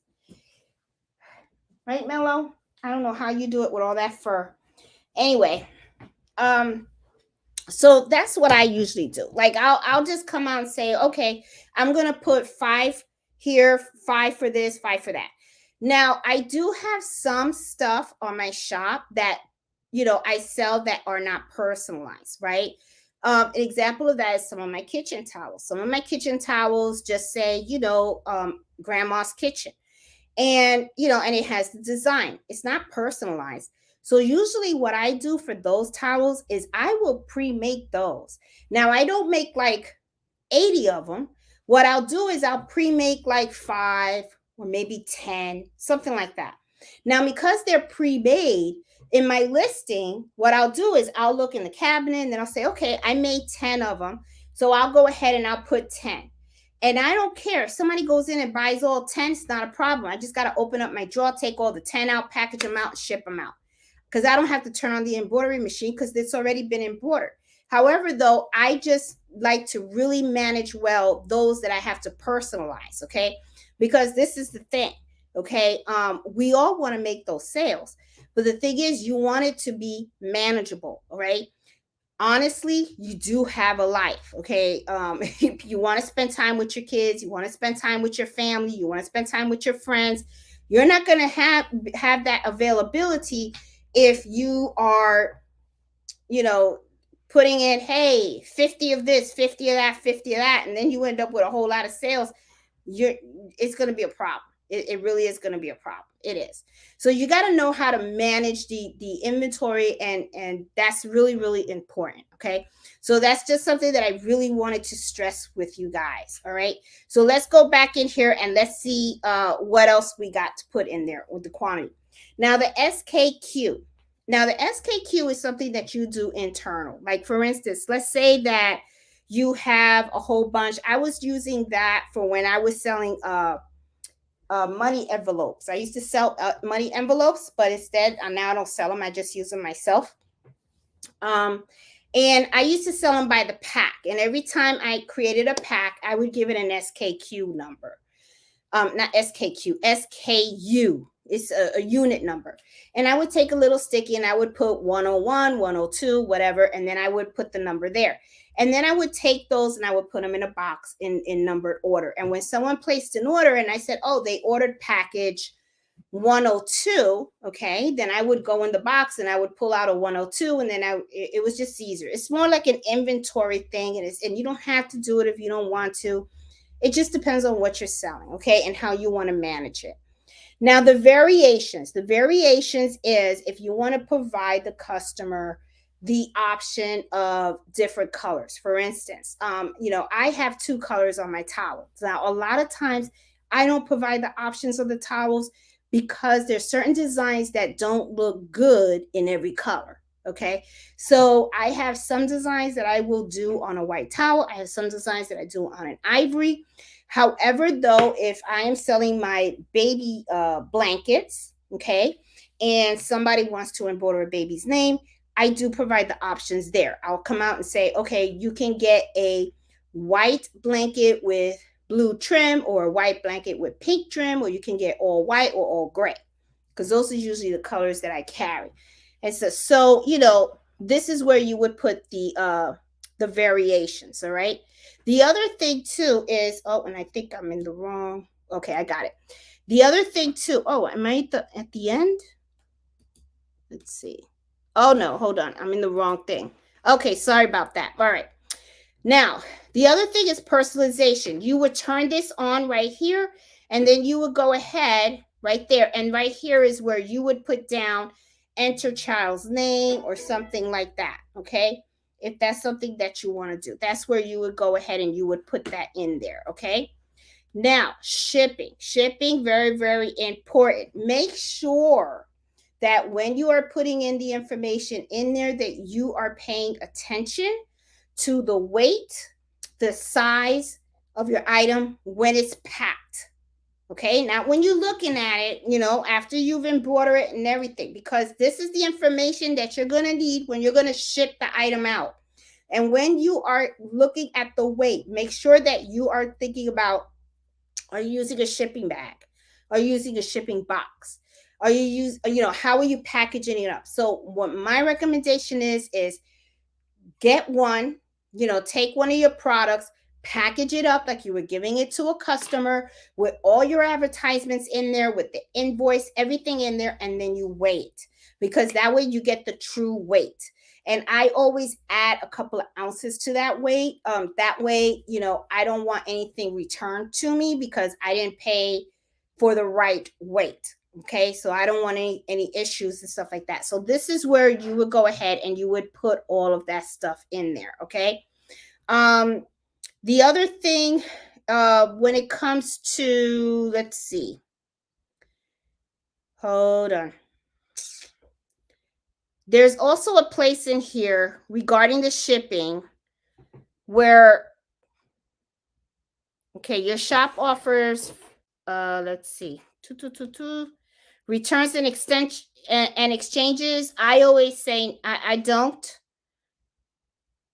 Right, Mello? I don't know how you do it with all that fur. Anyway, so that's what I usually do. Like I'll just come out and say, okay, I'm gonna put 5 here, 5 for this, 5 for that. Now, I do have some stuff on my shop that, I sell that are not personalized, right? An example of that is some of my kitchen towels. Some of my kitchen towels just say, grandma's kitchen. And, and it has the design. It's not personalized. So usually what I do for those towels is I will pre-make those. Now, I don't make like 80 of them. What I'll do is I'll pre-make like 5 or maybe 10, something like that. Now, because they're pre-made, in my listing, what I'll do is I'll look in the cabinet and then I'll say, okay, I made 10 of them. So I'll go ahead and I'll put 10. And I don't care if somebody goes in and buys all 10, it's not a problem. I just got to open up my drawer, take all the 10 out, package them out, and ship them out. Because I don't have to turn on the embroidery machine because it's already been embroidered. However, though, I just like to really manage well those that I have to personalize, okay? Because this is the thing, okay? We all want to make those sales. But the thing is, you want it to be manageable, all right? Honestly, you do have a life, okay? You want to spend time with your kids, you want to spend time with your family, you want to spend time with your friends. You're not going to have that availability if you are, putting in, hey, 50 of this, 50 of that, 50 of that, and then you end up with a whole lot of sales. It's going to be a problem. It really is going to be a problem. It is. So you got to know how to manage the inventory, and that's really, really important. Okay. So that's just something that I really wanted to stress with you guys. All right. So let's go back in here and let's see what else we got to put in there with the quantity. Now the SKQ. Now the SKQ is something that you do internal. Like for instance, let's say that you have a whole bunch. I was using that for when I was selling money envelopes. I used to sell money envelopes, but instead now I don't sell them. I just use them myself. And I used to sell them by the pack. And every time I created a pack, I would give it an SKQ number. Not SKQ, SKU. It's a unit number. And I would take a little sticky and I would put 101, 102, whatever. And then I would put the number there. And then I would take those and I would put them in a box in numbered order. And when someone placed an order and I said, oh, they ordered package 102, okay, then I would go in the box and I would pull out a 102, and then it was just easier. It's more like an inventory thing, and you don't have to do it if you don't want to. It just depends on what you're selling, okay, and how you want to manage it. Now, the variations is if you want to provide the customer the option of different colors. For instance, I have 2 colors on my towels. Now, a lot of times I don't provide the options of the towels because there's certain designs that don't look good in every color. Okay, so I have some designs that I will do on a white towel. I have some designs that I do on an ivory. However, though, if I am selling my baby blankets, okay, and somebody wants to embroider a baby's name, I do provide the options there. I'll come out and say, okay, you can get a white blanket with blue trim, or a white blanket with pink trim, or you can get all white or all gray, because those are usually the colors that I carry. And so this is where you would put the variations. All right. The other thing too is, oh, and I think I'm in the wrong. Okay, I got it. The other thing too. Oh, am I at the end? Let's see. Oh no, hold on. I'm in the wrong thing. Okay, sorry about that. All right. Now, the other thing is personalization. You would turn this on right here, and then you would go ahead right there. And right here is where you would put down enter child's name or something like that. Okay. If that's something that you want to do, that's where you would go ahead and you would put that in there. Okay. Now, shipping, very, very important. Make sure that when you are putting in the information in there, that you are paying attention to the weight, the size of your item when it's packed. Okay, not when you're looking at it, after you've embroidered it and everything, because this is the information that you're going to need when you're going to ship the item out. And when you are looking at the weight, make sure that you are thinking about, are you using a shipping bag? Are you using a shipping box? Are you how are you packaging it up? So what my recommendation is get one, take one of your products, package it up like you were giving it to a customer, with all your advertisements in there, with the invoice, everything in there, and then you wait, because that way you get the true weight. And I always add a couple of ounces to that weight. That way, I don't want anything returned to me because I didn't pay for the right weight. Okay, so I don't want any issues and stuff like that. So this is where you would go ahead and you would put all of that stuff in there. Okay. The other thing, when it comes to, let's see, hold on. There's also a place in here regarding the shipping where, okay, your shop offers, let's see, returns and extension and exchanges. I always say I don't.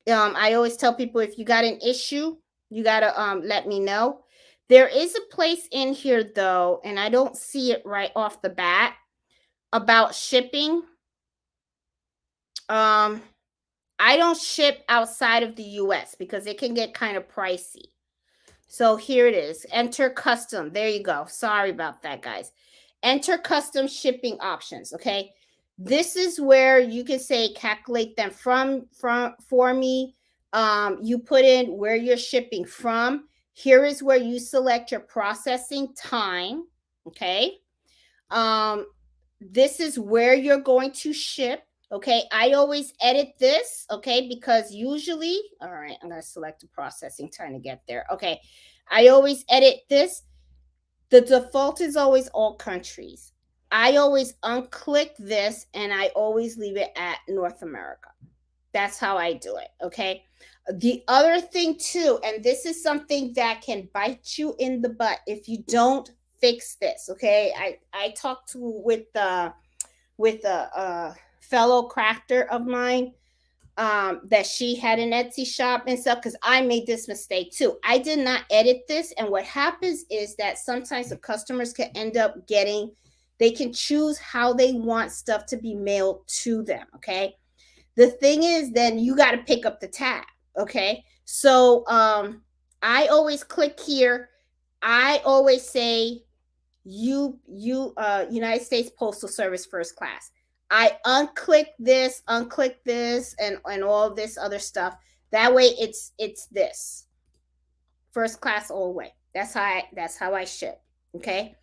I always tell people, if you got an issue, you gotta let me know. There is a place in here though, and I don't see it right off the bat, about shipping. I don't ship outside of the US because it can get kind of pricey. So here it is. Enter custom. There you go. Sorry about that, guys. Enter custom shipping options. Okay. This is where you can say calculate them from for me. You put in where you're shipping from. Here is where you select your processing time. Okay. This is where you're going to ship. Okay, I always edit this, okay, because usually, all right, I'm going to select the processing time to get there. Okay, I always edit this. The default is always all countries. I always unclick this and I always leave it at North America. That's how I do it, okay? The other thing too, and this is something that can bite you in the butt if you don't fix this, okay? I talked with a fellow crafter of mine, that she had an Etsy shop and stuff, because I made this mistake too. I did not edit this, and what happens is that sometimes the customers can end up they can choose how they want stuff to be mailed to them. Okay, the thing is, then you got to pick up the tab. Okay, so I always click here. I always say United States Postal Service first class. I unclick this, and all this other stuff. That way it's this first class all the way. That's how I ship. Okay,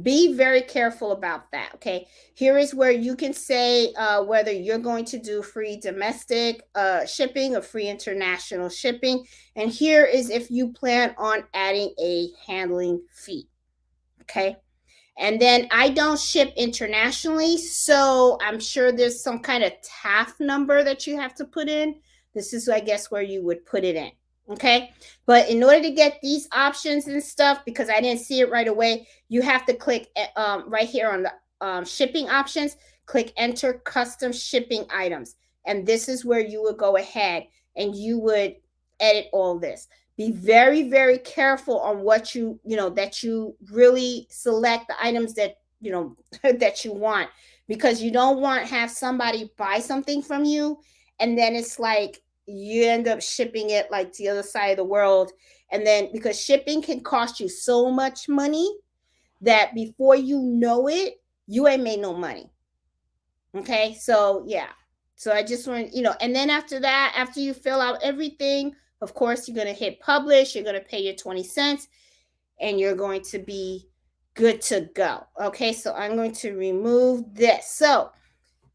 be very careful about that. Okay, here is where you can say whether you're going to do free domestic shipping or free international shipping, and here is if you plan on adding a handling fee. Okay, and then I don't ship internationally, so I'm sure there's some kind of TAF number that you have to put in. This is, I guess, where you would put it in. Okay, but in order to get these options and stuff, because I didn't see it right away, you have to click right here on the shipping options, click enter custom shipping items. And this is where you would go ahead and you would edit all this. Be very, very careful on what that you really select the items that, that you want, because you don't want to have somebody buy something from you and then it's like you end up shipping it like to the other side of the world. And then because shipping can cost you so much money that before you know it, you ain't made no money. Okay, so yeah. So I just want, and then after that, after you fill out everything, of course, you're going to hit publish. You're going to pay your 20 cents and you're going to be good to go. Okay, so I'm going to remove this. So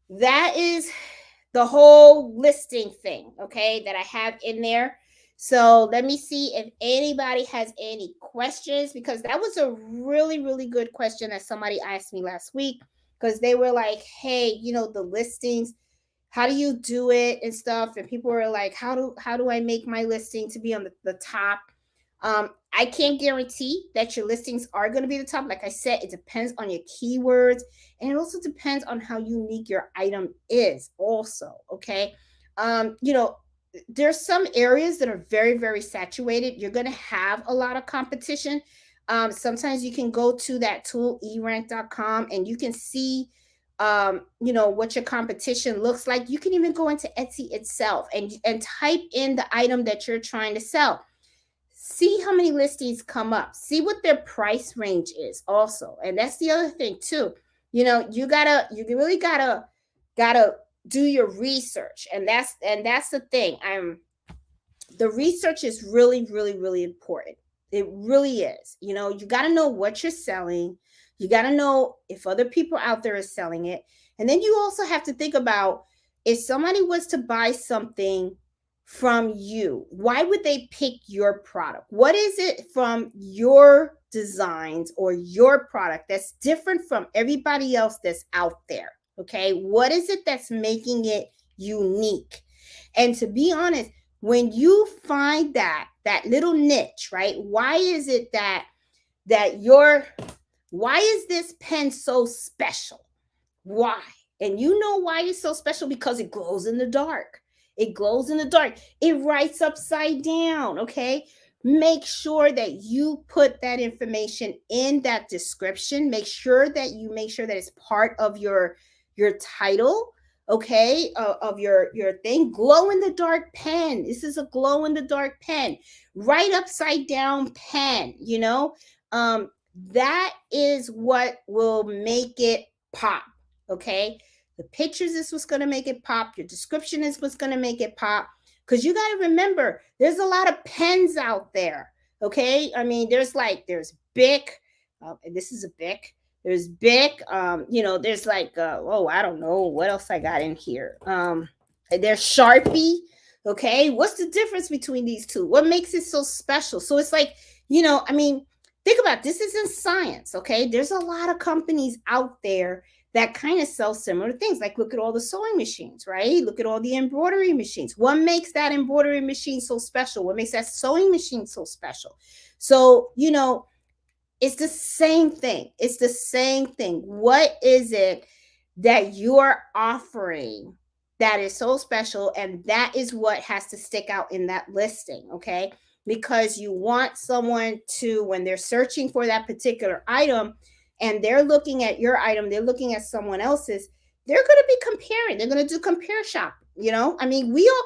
that is the whole listing thing, okay, that I have in there. So let me see if anybody has any questions, because that was a really, really good question that somebody asked me last week, because they were like, hey, the listings, how do you do it and stuff? And people were like, how do I make my listing to be on the top? I can't guarantee that your listings are going to be the top. Like I said, it depends on your keywords, and it also depends on how unique your item is also. Okay. There's some areas that are very, very saturated. You're going to have a lot of competition. Sometimes you can go to that tool, eRank.com, and you can see, what your competition looks like. You can even go into Etsy itself and type in the item that you're trying to sell. See how many listings come up. See what their price range is also. And that's the other thing too. You really gotta do your research. And that's the thing. The research is really, really, really important. It really is. You got to know what you're selling. You got to know if other people out there are selling it. And then you also have to think about, if somebody was to buy something from you, why would they pick your product? What is it from your designs or your product that's different from everybody else that's out there? Okay. What is it that's making it unique? And to be honest, when you find that little niche, right? Why is it why is this pen so special? Why? And you know why it's so special? Because it glows in the dark. It glows in the dark. It writes upside down. Okay. Make sure that you put that information in that description. Make sure that it's part of your title. Okay. Of your thing. Glow in the dark pen. This is a glow in the dark pen. Write upside down pen. That is what will make it pop. Okay. The pictures is what's going to make it pop. Your description is what's going to make it pop. Because you got to remember, there's a lot of pens out there. Okay. I mean, there's Bic. This is a Bic. There's Bic. There's I don't know what else I got in here. There's Sharpie. Okay. What's the difference between these two? What makes it so special? So it's think about it. This is in science. Okay. There's a lot of companies out there that kind of sell similar things. Like, look at all the sewing machines, right? Look at all the embroidery machines. What makes that embroidery machine so special? What makes that sewing machine so special? So, it's the same thing. It's the same thing. What is it that you're offering that is so special? And that is what has to stick out in that listing, okay? Because you want someone to, when they're searching for that particular item, and they're looking at your item, they're looking at someone else's, they're going to be comparing. They're going to do compare shop. We all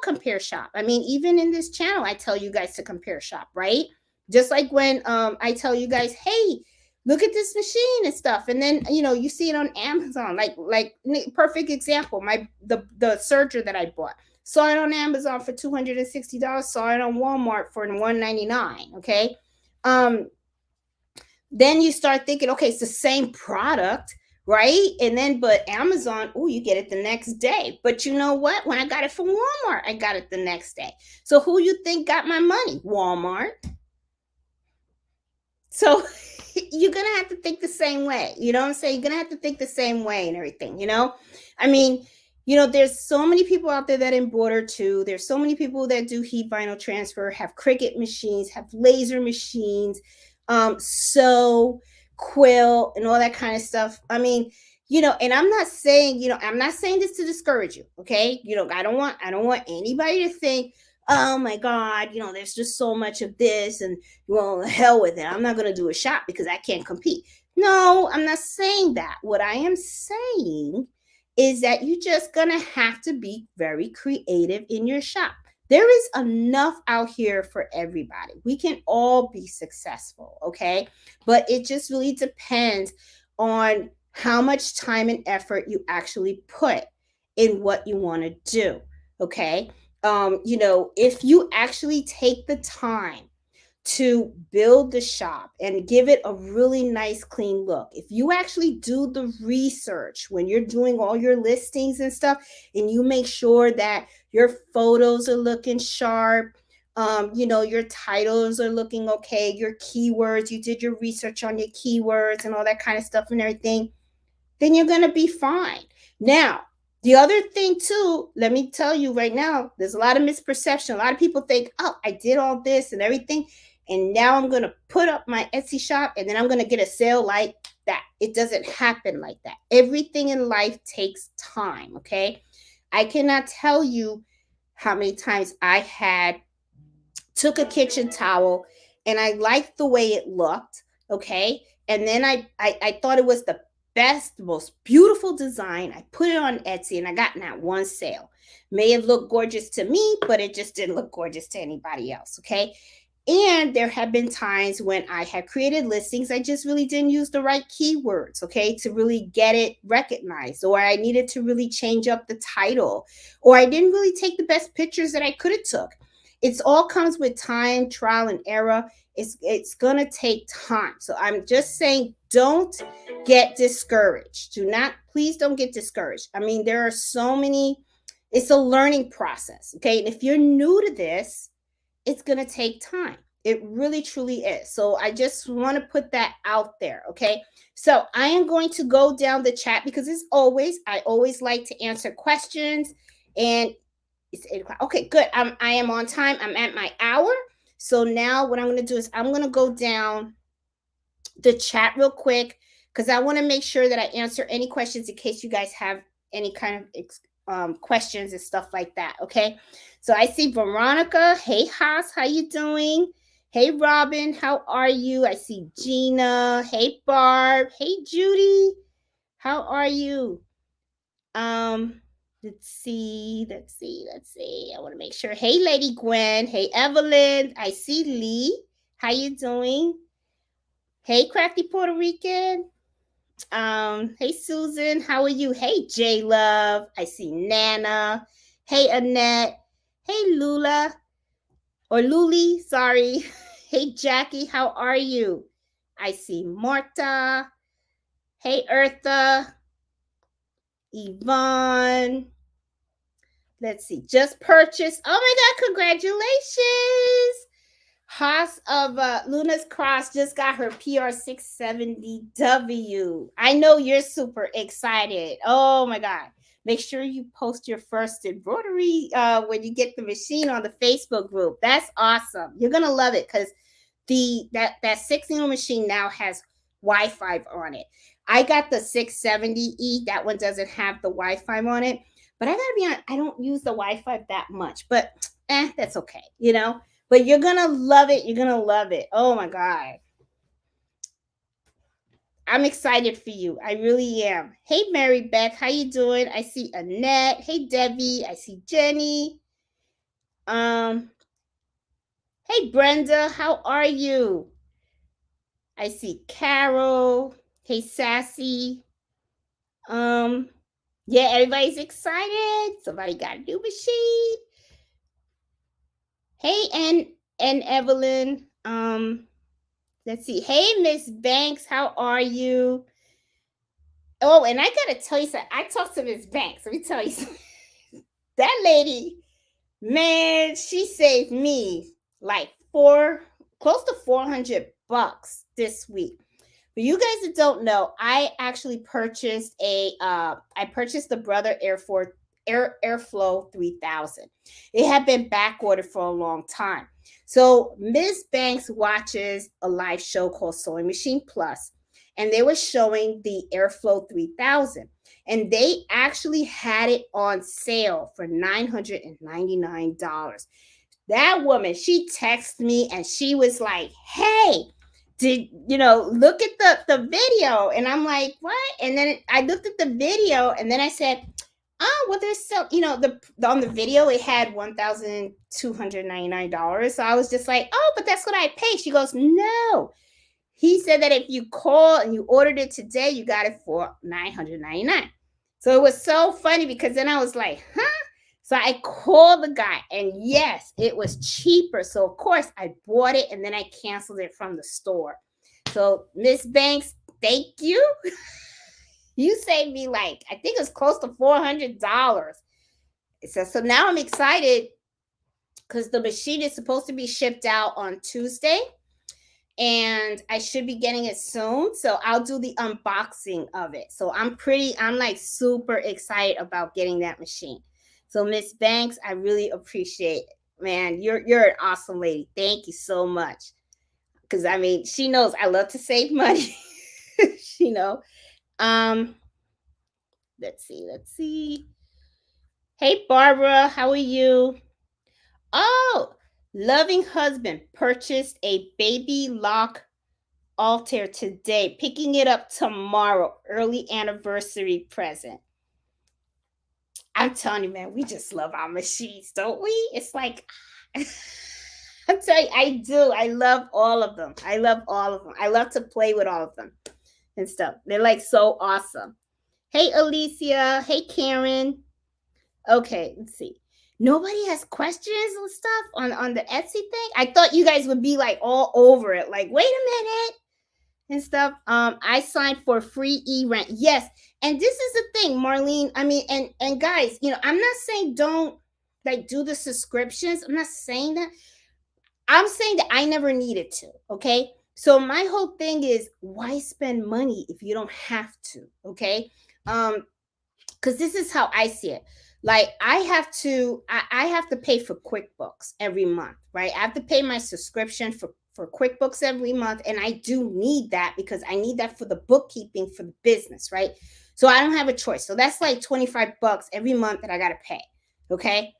compare shop. Even in this channel, I tell you guys to compare shop, right? Just like when I tell you guys, hey, look at this machine and stuff. And then, you see it on Amazon, like perfect example, the serger that I bought. Saw it on Amazon for $260, saw it on Walmart for $199. Okay. Then you start thinking, okay, it's the same product, right? And then, but Amazon, you get it the next day. But you know what? When I got it from Walmart, I got it the next day. So who you think got my money? Walmart. So you're going to have to think the same way. You know what I'm saying? You're going to have to think the same way and everything, there's so many people out there that embroider too. There's so many people that do heat vinyl transfer, have Cricut machines, have laser machines, sew, quill, and all that kind of stuff. And I'm not saying, I'm not saying this to discourage you. Okay. I don't want anybody to think, oh my God, there's just so much of this, and well, hell with it. I'm not going to do a shop because I can't compete. No, I'm not saying that. What I am saying is that you're just going to have to be very creative in your shop. There is enough out here for everybody. We can all be successful. Okay. But it just really depends on how much time and effort you actually put in what you want to do. Okay. If you actually take the time to build the shop and give it a really nice clean look, if you actually do the research when you're doing all your listings and stuff, and you make sure that your photos are looking sharp, your titles are looking okay, your keywords, you did your research on your keywords and all that kind of stuff and everything, then you're going to be fine. Now, the other thing too, let me tell you right now, there's a lot of misperception. A lot of people think, oh, I did all this and everything, and now I'm going to put up my Etsy shop and then I'm going to get a sale like that. It doesn't happen like that. Everything in life takes time, okay? I cannot tell you how many times I took a kitchen towel and I liked the way it looked, okay? And then I thought it was the best, most beautiful design. I put it on Etsy and I got in that one sale. May have looked gorgeous to me, but it just didn't look gorgeous to anybody else, okay? And there have been times when I had created listings, I just really didn't use the right keywords, okay, to really get it recognized, or I needed to really change up the title, or I didn't really take the best pictures that I could have took. It's all comes with time, trial and error. It's going to take time. So I'm just saying, don't get discouraged. Please don't get discouraged. I mean, there are so many, it's a learning process, okay? And if you're new to this, it's going to take time. It really, truly is. So I just want to put that out there, okay? So I am going to go down the chat because I always like to answer questions, and it's 8 o'clock. Okay, good. I am on time. I'm at my hour. So now what I'm going to do is I'm going to go down the chat real quick because I want to make sure that I answer any questions in case you guys have any kind of questions and stuff like that. Okay. So I see Veronica. Hey, Haas, how you doing? Hey, Robin, how are you? I see Gina. Hey, Barb. Hey, Judy. How are you? Let's see. I want to make sure. Hey, Lady Gwen. Hey, Evelyn. I see Lee. How you doing? Hey, Crafty Puerto Rican. Hey, Susan. How are you? Hey, J Love. I see Nana. Hey, Annette. Hey, Lula. Or Luli, sorry. Hey, Jackie. How are you? I see Marta. Hey, Eartha. Yvonne. Let's see. Just purchased. Oh my God, congratulations. Haas of Luna's Cross just got her PR 670W. I know you're super excited. Oh my God. Make sure you post your first embroidery when you get the machine on the Facebook group. That's awesome. You're going to love it because that 6-needle machine now has Wi-Fi on it. I got the 670E. That one doesn't have the Wi-Fi on it. But I got to be honest, I don't use the Wi-Fi that much. But that's okay, But you're going to love it. You're going to love it. Oh, my God. I'm excited for you. I really am. Hey, Mary Beth. How you doing? I see Annette. Hey, Debbie. I see Jenny. Hey, Brenda. How are you? I see Carol. Hey, Sassy. Yeah, everybody's excited. Somebody got a new machine. Hey, and Evelyn. Let's see. Hey, Miss Banks, how are you? Oh, and I gotta tell you something. I talked to Miss Banks. Let me tell you something. That lady, man, she saved me like close to $400 this week. For you guys that don't know, I actually purchased the Brother Airflow 3000. It had been back ordered for a long time. So Ms. Banks watches a live show called Sewing Machine Plus, and they were showing the Airflow 3000, and they actually had it on sale for $999. That woman, she texted me and she was like, "Hey, did look at the video?" And I'm like, "What?" And then I looked at the video, and then I said, "Oh, well, there's so the on the video it had $1,299." So I was just like, "Oh, but that's what I paid." She goes, "No." He said that if you call and you ordered it today, you got it for $999. So it was so funny because then I was like, "Huh?" So I called the guy, and yes, it was cheaper. So of course I bought it, and then I canceled it from the store. So Miss Banks, thank you. You saved me, like, I think it's close to $400. So now I'm excited because the machine is supposed to be shipped out on Tuesday, and I should be getting it soon. So I'll do the unboxing of it. So I'm like super excited about getting that machine. So Miss Banks, I really appreciate it. Man, you're an awesome lady. Thank you so much. Because I mean, she knows I love to save money. you know. Um, let's see. Hey Barbara, how are you? Oh, loving husband purchased a baby lock altar today, picking it up tomorrow. Early anniversary present. I'm telling you, man, we just love our machines, don't we? It's like I'm telling you, I do. I love all of them. I love all of them. I love to play with all of them and stuff. They're like so awesome. Hey Alicia. Hey Karen. Okay, let's see. Nobody has questions and stuff on the Etsy thing. I thought you guys would be like all over it. Like, wait a minute and stuff. I signed for free eRank. Yes, and this is the thing, Marlene. I mean, and guys, I'm not saying don't like do the subscriptions. I'm not saying that. I'm saying that I never needed to. Okay. So my whole thing is, why spend money if you don't have to? Okay. Because this is how I see it. Like I have to pay for QuickBooks every month, right? I have to pay my subscription for QuickBooks every month, and I do need that because I need that for the bookkeeping for the business, right? So I don't have a choice. So that's like $25 every month that I got to pay. Okay.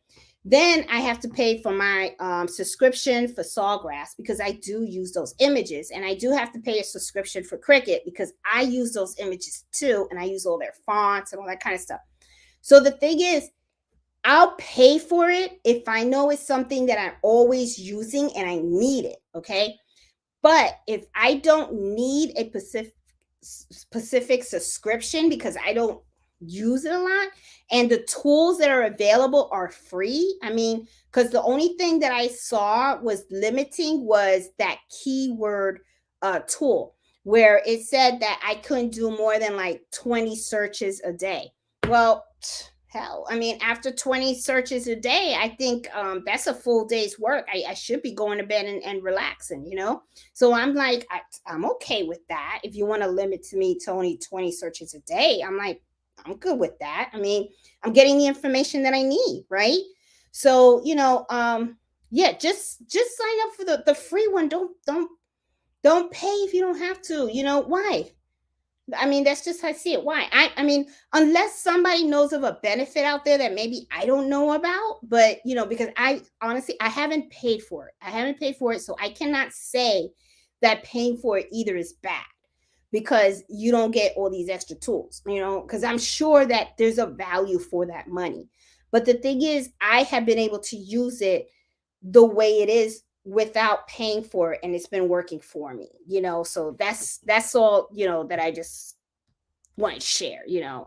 Then I have to pay for my subscription for Sawgrass because I do use those images, and I do have to pay a subscription for Cricut because I use those images too, and I use all their fonts and all that kind of stuff. So the thing is, I'll pay for it if I know it's something that I'm always using and I need it, okay? But if I don't need a specific subscription because I don't use it a lot, and the tools that are available are free. I mean, because the only thing that I saw was limiting was that keyword tool where it said that I couldn't do more than like 20 searches a day. Well, hell, I mean, after 20 searches a day, I think that's a full day's work. I should be going to bed and relaxing, So I'm like, I'm okay with that. If you want to limit to me to only 20 searches a day, I'm like, I'm good with that. I mean, I'm getting the information that I need, right? So, yeah, just sign up for the free one. Don't pay if you don't have to. Why? I mean, that's just how I see it. Why? I mean, unless somebody knows of a benefit out there that maybe I don't know about, but because I honestly I haven't paid for it. I haven't paid for it, so I cannot say that paying for it either is bad because you don't get all these extra tools, because I'm sure that there's a value for that money. But the thing is, I have been able to use it the way it is without paying for it, and it's been working for me, so that's all, that I just want to share,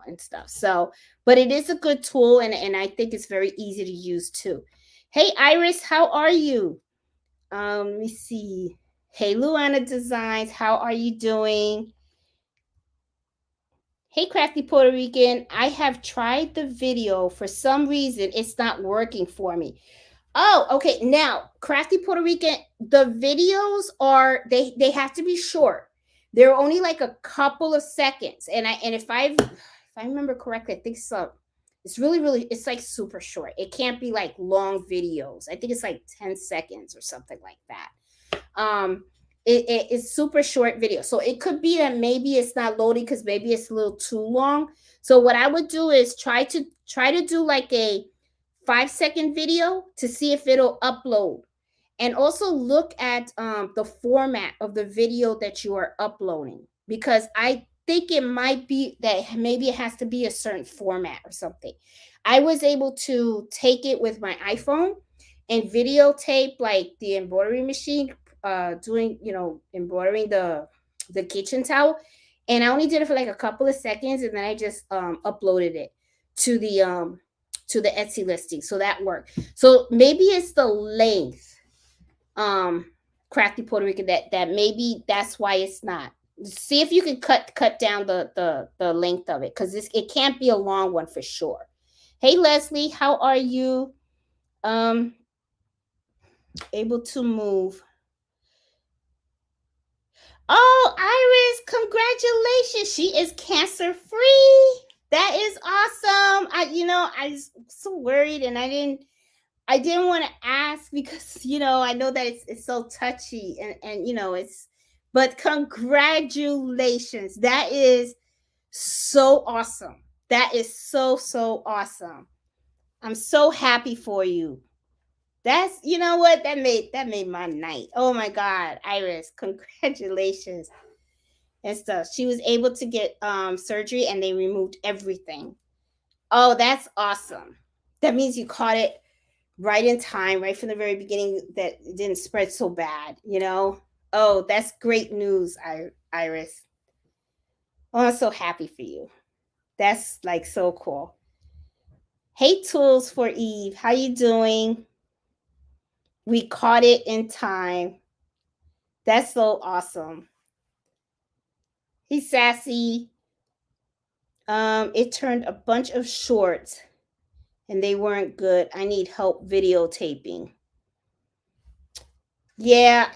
and stuff. So, but it is a good tool, and I think it's very easy to use too. Hey Iris, how are you? Let me see. Hey Luana Designs, how are you doing? Hey Crafty Puerto Rican, I have tried the video. For some reason it's not working for me. Oh, okay. Now, Crafty Puerto Rican, the videos are they have to be short. They're only like a couple of seconds. And if I remember correctly, I think so. It's really it's like super short. It can't be like long videos. I think it's like 10 seconds or something like that. It's super short video. So it could be that maybe it's not loading because maybe it's a little too long. So what I would do is try to do like a 5-second video to see if it'll upload. And also look at the format of the video that you are uploading, because I think it might be that maybe it has to be a certain format or something. I was able to take it with my iPhone and videotape like the embroidery machine, doing, embroidering the kitchen towel, and I only did it for like a couple of seconds, and then I just uploaded it to the Etsy listing, so that worked. So maybe it's the length, crafty Puerto Rican, that maybe that's why it's not. See if you can cut down the length of it, because it can't be a long one for sure. Hey Leslie, how are you? Um, able to move. Oh, Iris, congratulations. She is cancer free. That is awesome. I was so worried, and I didn't want to ask because I know that it's so touchy, and but congratulations. That is so awesome. That is so awesome. I'm so happy for you. That's, what, that made my night. Oh my God, Iris, congratulations and stuff. She was able to get surgery, and they removed everything. Oh, that's awesome. That means you caught it right in time, right from the very beginning, that it didn't spread so bad. Oh, that's great news, Iris. Oh, I'm so happy for you. That's like so cool. Hey, Tools for Eve, how you doing? We caught it in time. That's so awesome. Hey, Sassy. It turned a bunch of shorts, and they weren't good. I need help videotaping. Yeah,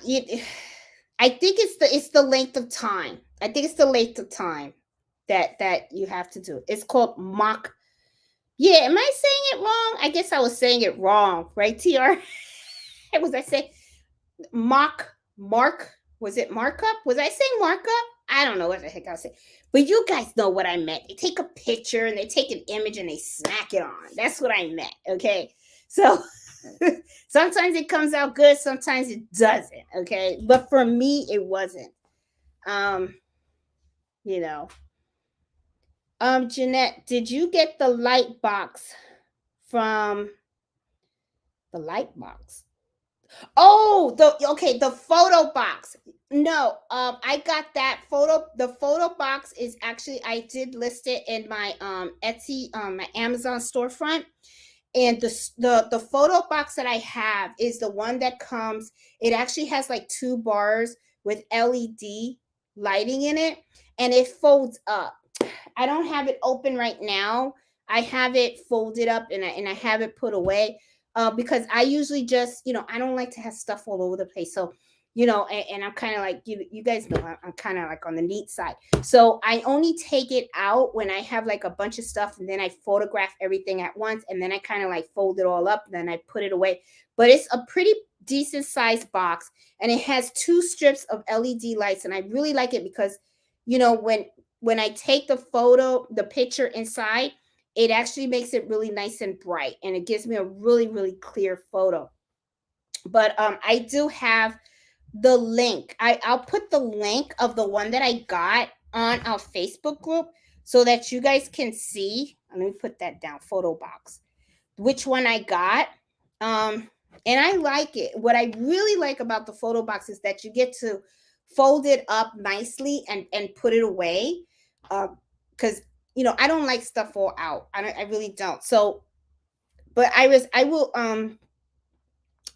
I think it's the length of time. I think it's the length of time that you have to do. It's called mock. Yeah, am I saying it wrong? I guess I was saying it wrong, right, TR? Was I saying mark? Was it markup? Was I saying markup? I don't know what the heck I was saying. But you guys know what I meant. They take a picture and they take an image and they smack it on. That's what I meant. Okay. So sometimes it comes out good, sometimes it doesn't. Okay. But for me, it wasn't. Um, you know. Jeanette, did you get the light box from the light box? Oh, the photo box. No, I got that photo. The photo box is actually, I did list it in my Etsy, my Amazon storefront. And the photo box that I have is the one that comes, it actually has like 2 bars with LED lighting in it, and it folds up. I don't have it open right now. I have it folded up, and I have it put away, because I usually just, I don't like to have stuff all over the place. So, and I'm kind of like, you guys know, I'm kind of like on the neat side. So I only take it out when I have like a bunch of stuff, and then I photograph everything at once, and then I kind of like fold it all up, and then I put it away. But it's a pretty decent sized box, and it has 2 strips of LED lights, and I really like it because, when I take the picture inside, it actually makes it really nice and bright, and it gives me a really, really clear photo. But I do have the link. I'll put the link of the one that I got on our Facebook group so that you guys can see. Let me put that down, photo box, which one I got. And I like it. What I really like about the photo box is that you get to fold it up nicely and put it away. Because I don't like stuff all out. I really don't. So, but I will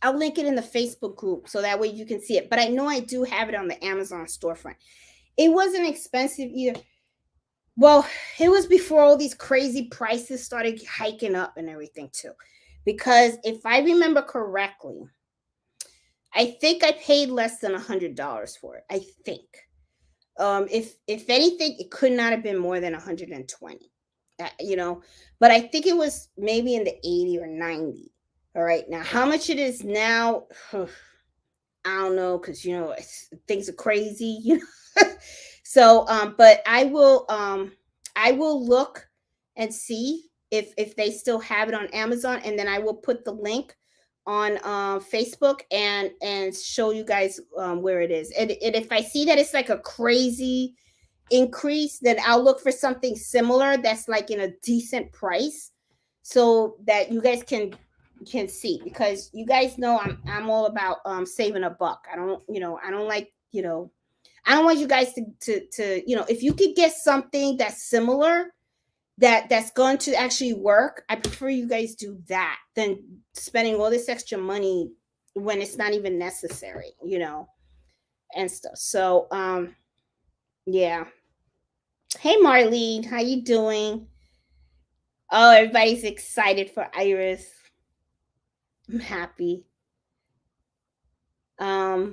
I'll link it in the Facebook group so that way you can see it. But I know I do have it on the Amazon storefront. It wasn't expensive either. Well, it was before all these crazy prices started hiking up and everything too. Because if I remember correctly, I think I paid less than $100 for it. I think. If anything, it could not have been more than 120. But I think it was maybe in the 80 or 90. All right, now how much it is now? I don't know, because things are crazy, So, but I will look and see if they still have it on Amazon, and then I will put the link on Facebook and show you guys where it is. And if I see that it's like a crazy increase, then I'll look for something similar that's like in a decent price, so that you guys can see, because you guys know I'm all about saving a buck. I don't like, I don't want you guys to if you could get something that's similar, that's going to actually work, I prefer you guys do that than spending all this extra money when it's not even necessary, and stuff. So yeah. Hey Marlene, how you doing? Oh, everybody's excited for Iris. I'm happy. Let's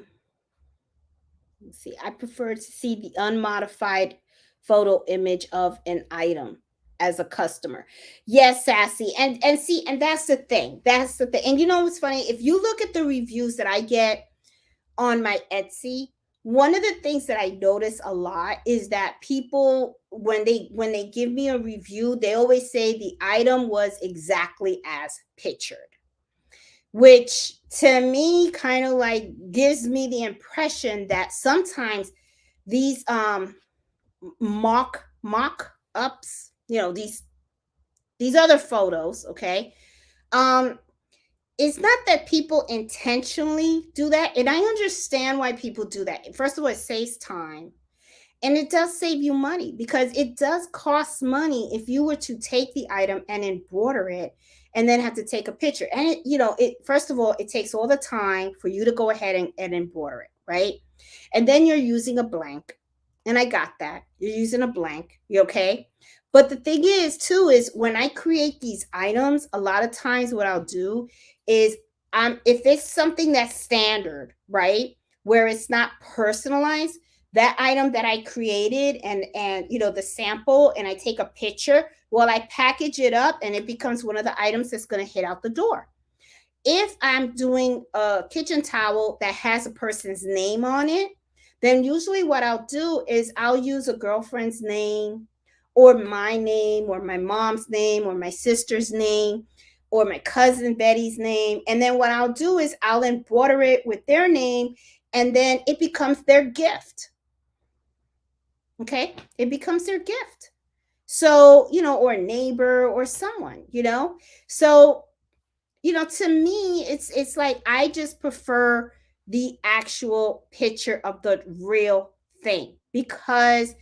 see. I prefer to see the unmodified photo image of an item as a customer. Yes, Sassy. And see, and that's the thing. That's the thing. And you know what's funny? If you look at the reviews that I get on my Etsy, one of the things that I notice a lot is that people, when they give me a review, they always say the item was exactly as pictured, which to me kind of like gives me the impression that sometimes these mock ups, these other photos, okay, it's not that people intentionally do that, and I understand why people do that. First of all, it saves time, and it does save you money, because it does cost money if you were to take the item and embroider it and then have to take a picture. And it first of all, it takes all the time for you to go ahead and embroider it, right? And then you're using a blank. And I got that. You're using a blank. You okay? But the thing is, too, is when I create these items, a lot of times what I'll do is if it's something that's standard, right? Where it's not personalized, that item that I created and the sample, and I take a picture, well, I package it up and it becomes one of the items that's going to hit out the door. If I'm doing a kitchen towel that has a person's name on it, then usually what I'll do is I'll use a girlfriend's name or my name or my mom's name or my sister's name or my cousin Betty's name. And then what I'll do is I'll embroider it with their name, and then it becomes their gift. Okay, it becomes their gift. So, or a neighbor or someone, So, to me, it's like I just prefer the actual picture of the real thing, because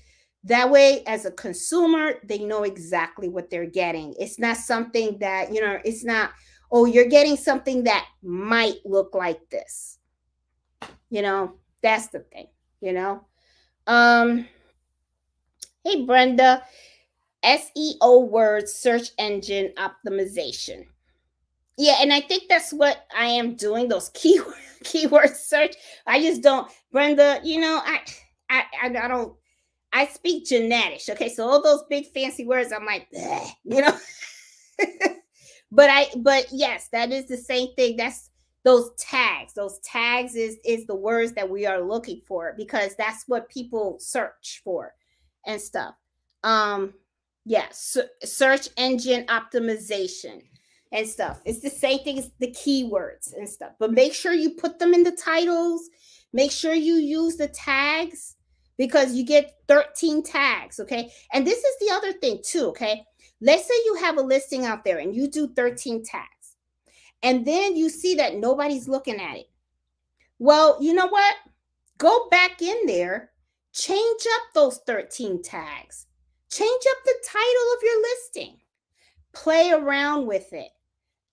that way, as a consumer, they know exactly what they're getting. It's not something that, it's not, oh, you're getting something that might look like this. That's the thing, Hey, Brenda, SEO words, search engine optimization. Yeah, and I think that's what I am doing, those keyword search. I just don't, Brenda, I don't, I speak genetics. Okay, so all those big fancy words, I'm like, but yes, that is the same thing. That's those tags. Those tags is the words that we are looking for, because that's what people search for and stuff. Search engine optimization and stuff. It's the same thing as the keywords and stuff. But make sure you put them in the titles. Make sure you use the tags, because you get 13 tags, okay? And this is the other thing too, okay? Let's say you have a listing out there and you do 13 tags, and then you see that nobody's looking at it. Well, you know what? Go back in there, change up those 13 tags, change up the title of your listing, play around with it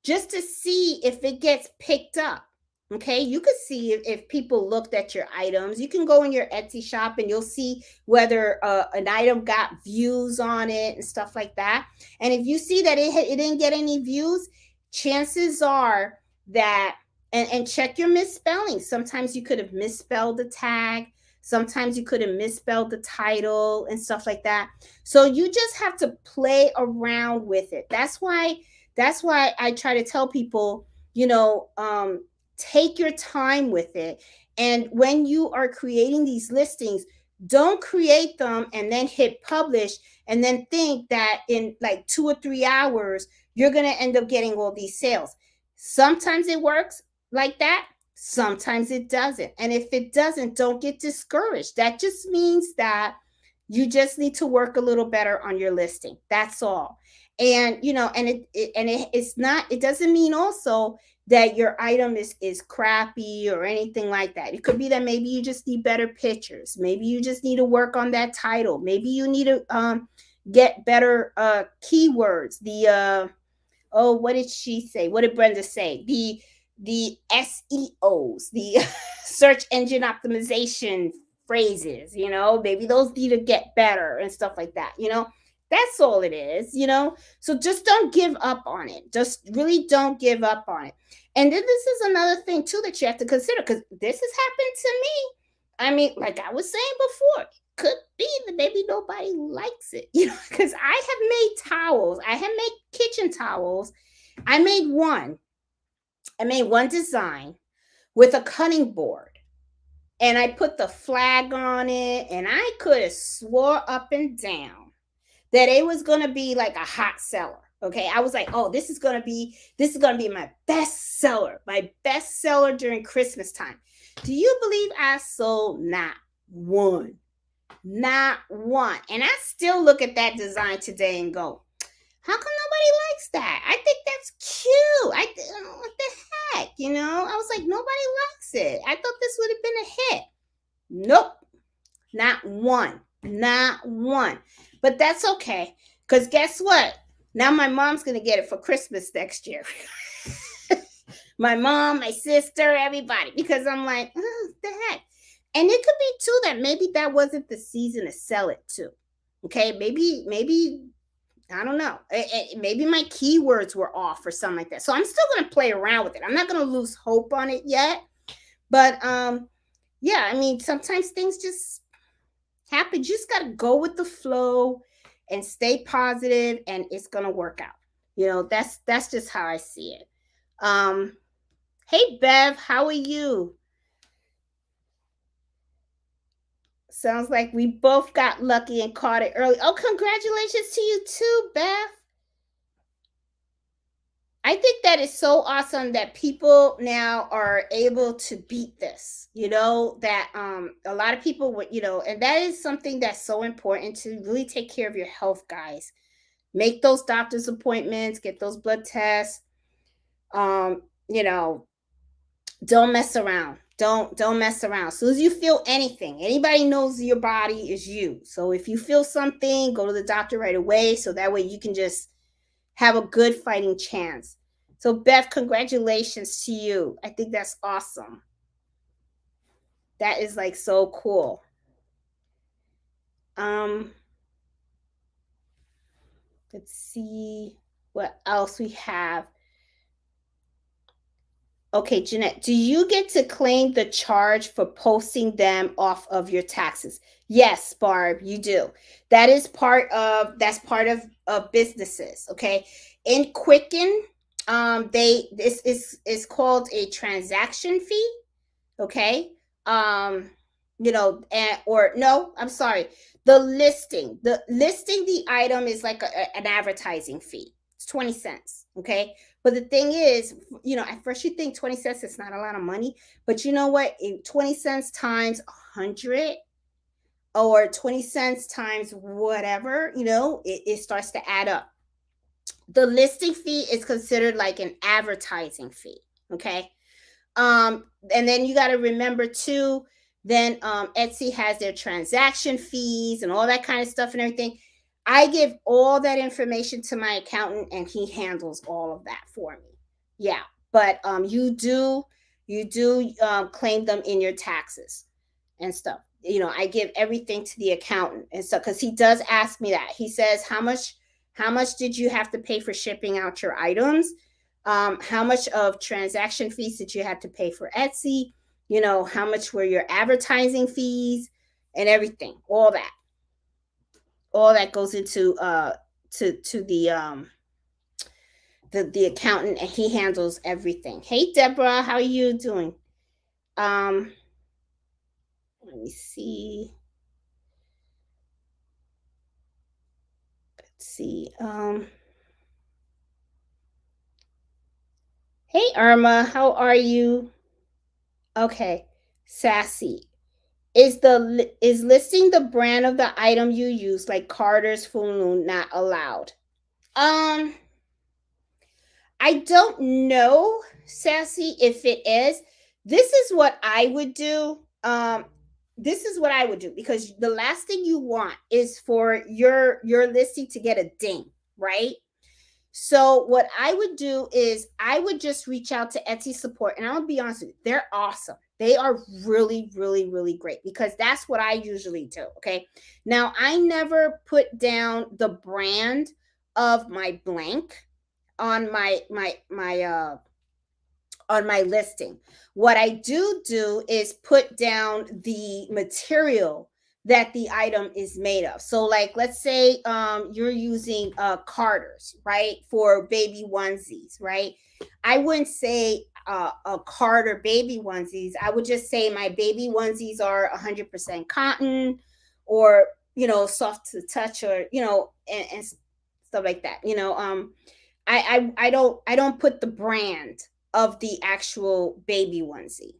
just to see if it gets picked up. Okay, you can see if people looked at your items. You can go in your Etsy shop and you'll see whether an item got views on it and stuff like that. And if you see that it didn't get any views, chances are that, and check your misspelling. Sometimes you could have misspelled the tag. Sometimes you could have misspelled the title and stuff like that. So you just have to play around with it. That's why I try to tell people, Take your time with it. And when you are creating these listings, don't create them and then hit publish and then think that in like 2 or 3 hours, you're going to end up getting all these sales. Sometimes it works like that. Sometimes it doesn't. And if it doesn't, don't get discouraged. That just means that you just need to work a little better on your listing. That's all. And and it's not, it doesn't mean also that your item is crappy or anything like that. It could be that maybe you just need better pictures. Maybe you just need to work on that title. Maybe you need to get better keywords. The oh, what did she say? What did Brenda say? The SEOs, the search engine optimization phrases, maybe those need to get better and stuff like that. That's all it is. So just don't give up on it. Just really don't give up on it. And then this is another thing too that you have to consider, because this has happened to me. I mean, like I was saying before, could be that maybe nobody likes it, because I have made towels. I have made kitchen towels. I made one design with a cutting board, and I put the flag on it, and I could have swore up and down that it was going to be like a hot seller. Okay. I was like, oh, this is going to be my best seller during Christmas time. Do you believe I sold not one? Not one. And I still look at that design today and go, how come nobody likes that? I think that's cute. What the heck? I was like, nobody likes it. I thought this would have been a hit. Nope. Not one. Not one. But that's okay. Because guess what? Now my mom's going to get it for Christmas next year. My mom, my sister, everybody. Because I'm like, what the heck? And it could be too that maybe that wasn't the season to sell it too. Okay, maybe I don't know. Maybe my keywords were off or something like that. So I'm still going to play around with it. I'm not going to lose hope on it yet. But yeah, I mean, sometimes things just happen. You just got to go with the flow and stay positive, and it's going to work out. That's just how I see it. Hey Bev, how are you? Sounds like we both got lucky and caught it early. Oh, congratulations to you too, Beth. I think that is so awesome that people now are able to beat this, that a lot of people would, and that is something that's so important, to really take care of your health, guys. Make those doctor's appointments, get those blood tests. Don't mess around. Don't mess around. As soon as you feel anything, anybody knows your body is you. So if you feel something, go to the doctor right away, so that way you can just have a good fighting chance. So Beth, congratulations to you. I think that's awesome. That is like so cool. Let's see what else we have. Okay, Jeanette, do you get to claim the charge for posting them off of your taxes? Yes, Barb, you do. That's part of businesses. Okay. In Quicken, this is called a transaction fee. Okay. Or no, I'm sorry. The listing the item is like an advertising fee. It's 20 cents. Okay. But the thing is, at first you think 20 cents is not a lot of money, but you know what? 20 cents times 100 or 20 cents times whatever, it starts to add up. The listing fee is considered like an advertising fee. Okay. And then you got to remember too, then Etsy has their transaction fees and all that kind of stuff and everything. I give all that information to my accountant, and he handles all of that for me. Yeah, but you do claim them in your taxes and stuff. I give everything to the accountant and stuff, because he does ask me that. He says, how much did you have to pay for shipping out your items? How much of transaction fees did you have to pay for Etsy? How much were your advertising fees and everything? All that goes into to the the accountant, and he handles everything. Hey Deborah, how are you doing? Um, let me see. Let's see. Hey Irma, how are you? Okay. Sassy. Is listing the brand of the item you use, like Carter's Full Moon, not allowed? Um, I don't know, Sassy, if it is. This is what I would do. This is what I would do, because the last thing you want is for your listing to get a ding, right? So what I would do is I would just reach out to Etsy support, and I'll be honest with you, they're awesome. They are really, really, really great, because that's what I usually do. Okay. Now I never put down the brand of my blank on my listing. What I do is put down the material that the item is made of. So like, let's say you're using Carter's, right, for baby onesies, right? I wouldn't say a Carter baby onesies. I would just say my baby onesies are 100% cotton, or soft to touch, or and stuff like that. I don't put the brand of the actual baby onesie.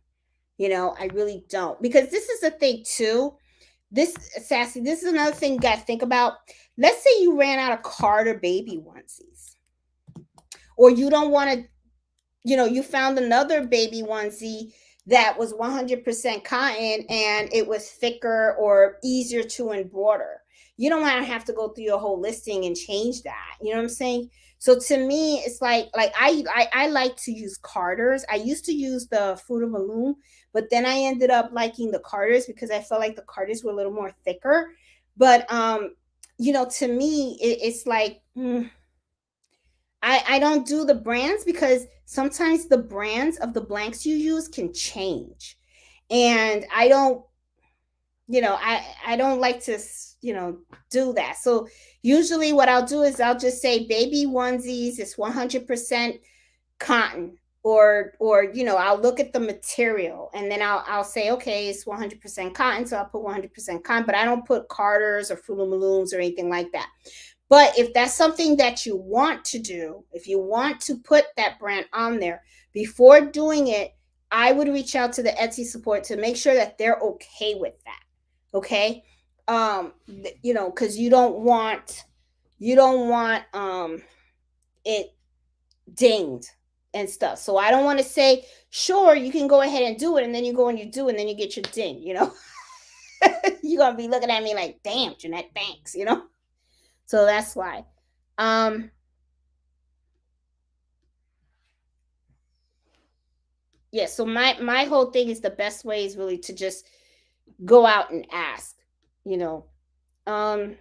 I really don't, because this is the thing too. This, Sassy, this is another thing you got to think about. Let's say you ran out of Carter baby onesies, or you don't want to, you found another baby onesie that was 100% cotton, and it was thicker or easier to embroider. You don't want to have to go through your whole listing and change that. You know what I'm saying? So to me, it's like I like to use Carter's. I used to use the Fruit of the Loom, but then I ended up liking the Carter's because I felt like the Carter's were a little more thicker. But to me, it's like, I don't do the brands, because sometimes the brands of the blanks you use can change. And I don't like to, do that. So usually what I'll do is I'll just say baby onesies is 100% cotton, or I'll look at the material, and then I'll say, okay, it's 100% cotton, so I'll put 100% cotton, but I don't put Carter's or Fruit of the Looms or anything like that. But if that's something that you want to do, if you want to put that brand on there, before doing it, I would reach out to the Etsy support to make sure that they're okay with that. Okay. Because you don't want it dinged and stuff. So I don't want to say, sure, you can go ahead and do it, and then you go and you do, and then you get your ding, You're gonna be looking at me like, damn, Jeanette, thanks. So that's why. Yeah, so my whole thing is, the best way is really to just go out and ask, you know. Um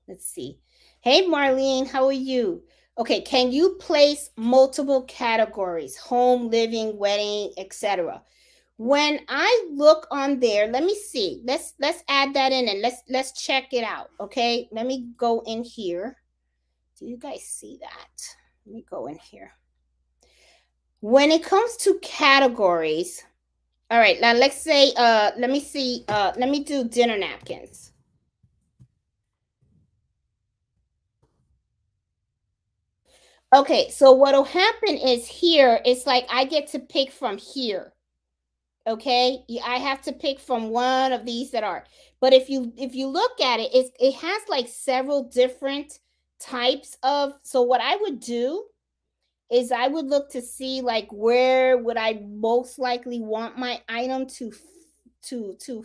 let's see. Hey Marlene, how are you? Okay, can you place multiple categories: home, living, wedding, etc.? When I look on there, let me see. Let's add that in, and let's check it out. Okay, let me go in here. Do you guys see that? Let me go in here. When it comes to categories, all right, now let's say let me see, let me do dinner napkins. Okay, so what'll happen is, here it's like I get to pick from here. Okay, I have to pick from one of these that are. But if you look at it, it has like several different types of. So what I would do is I would look to see, like, where would I most likely want my item to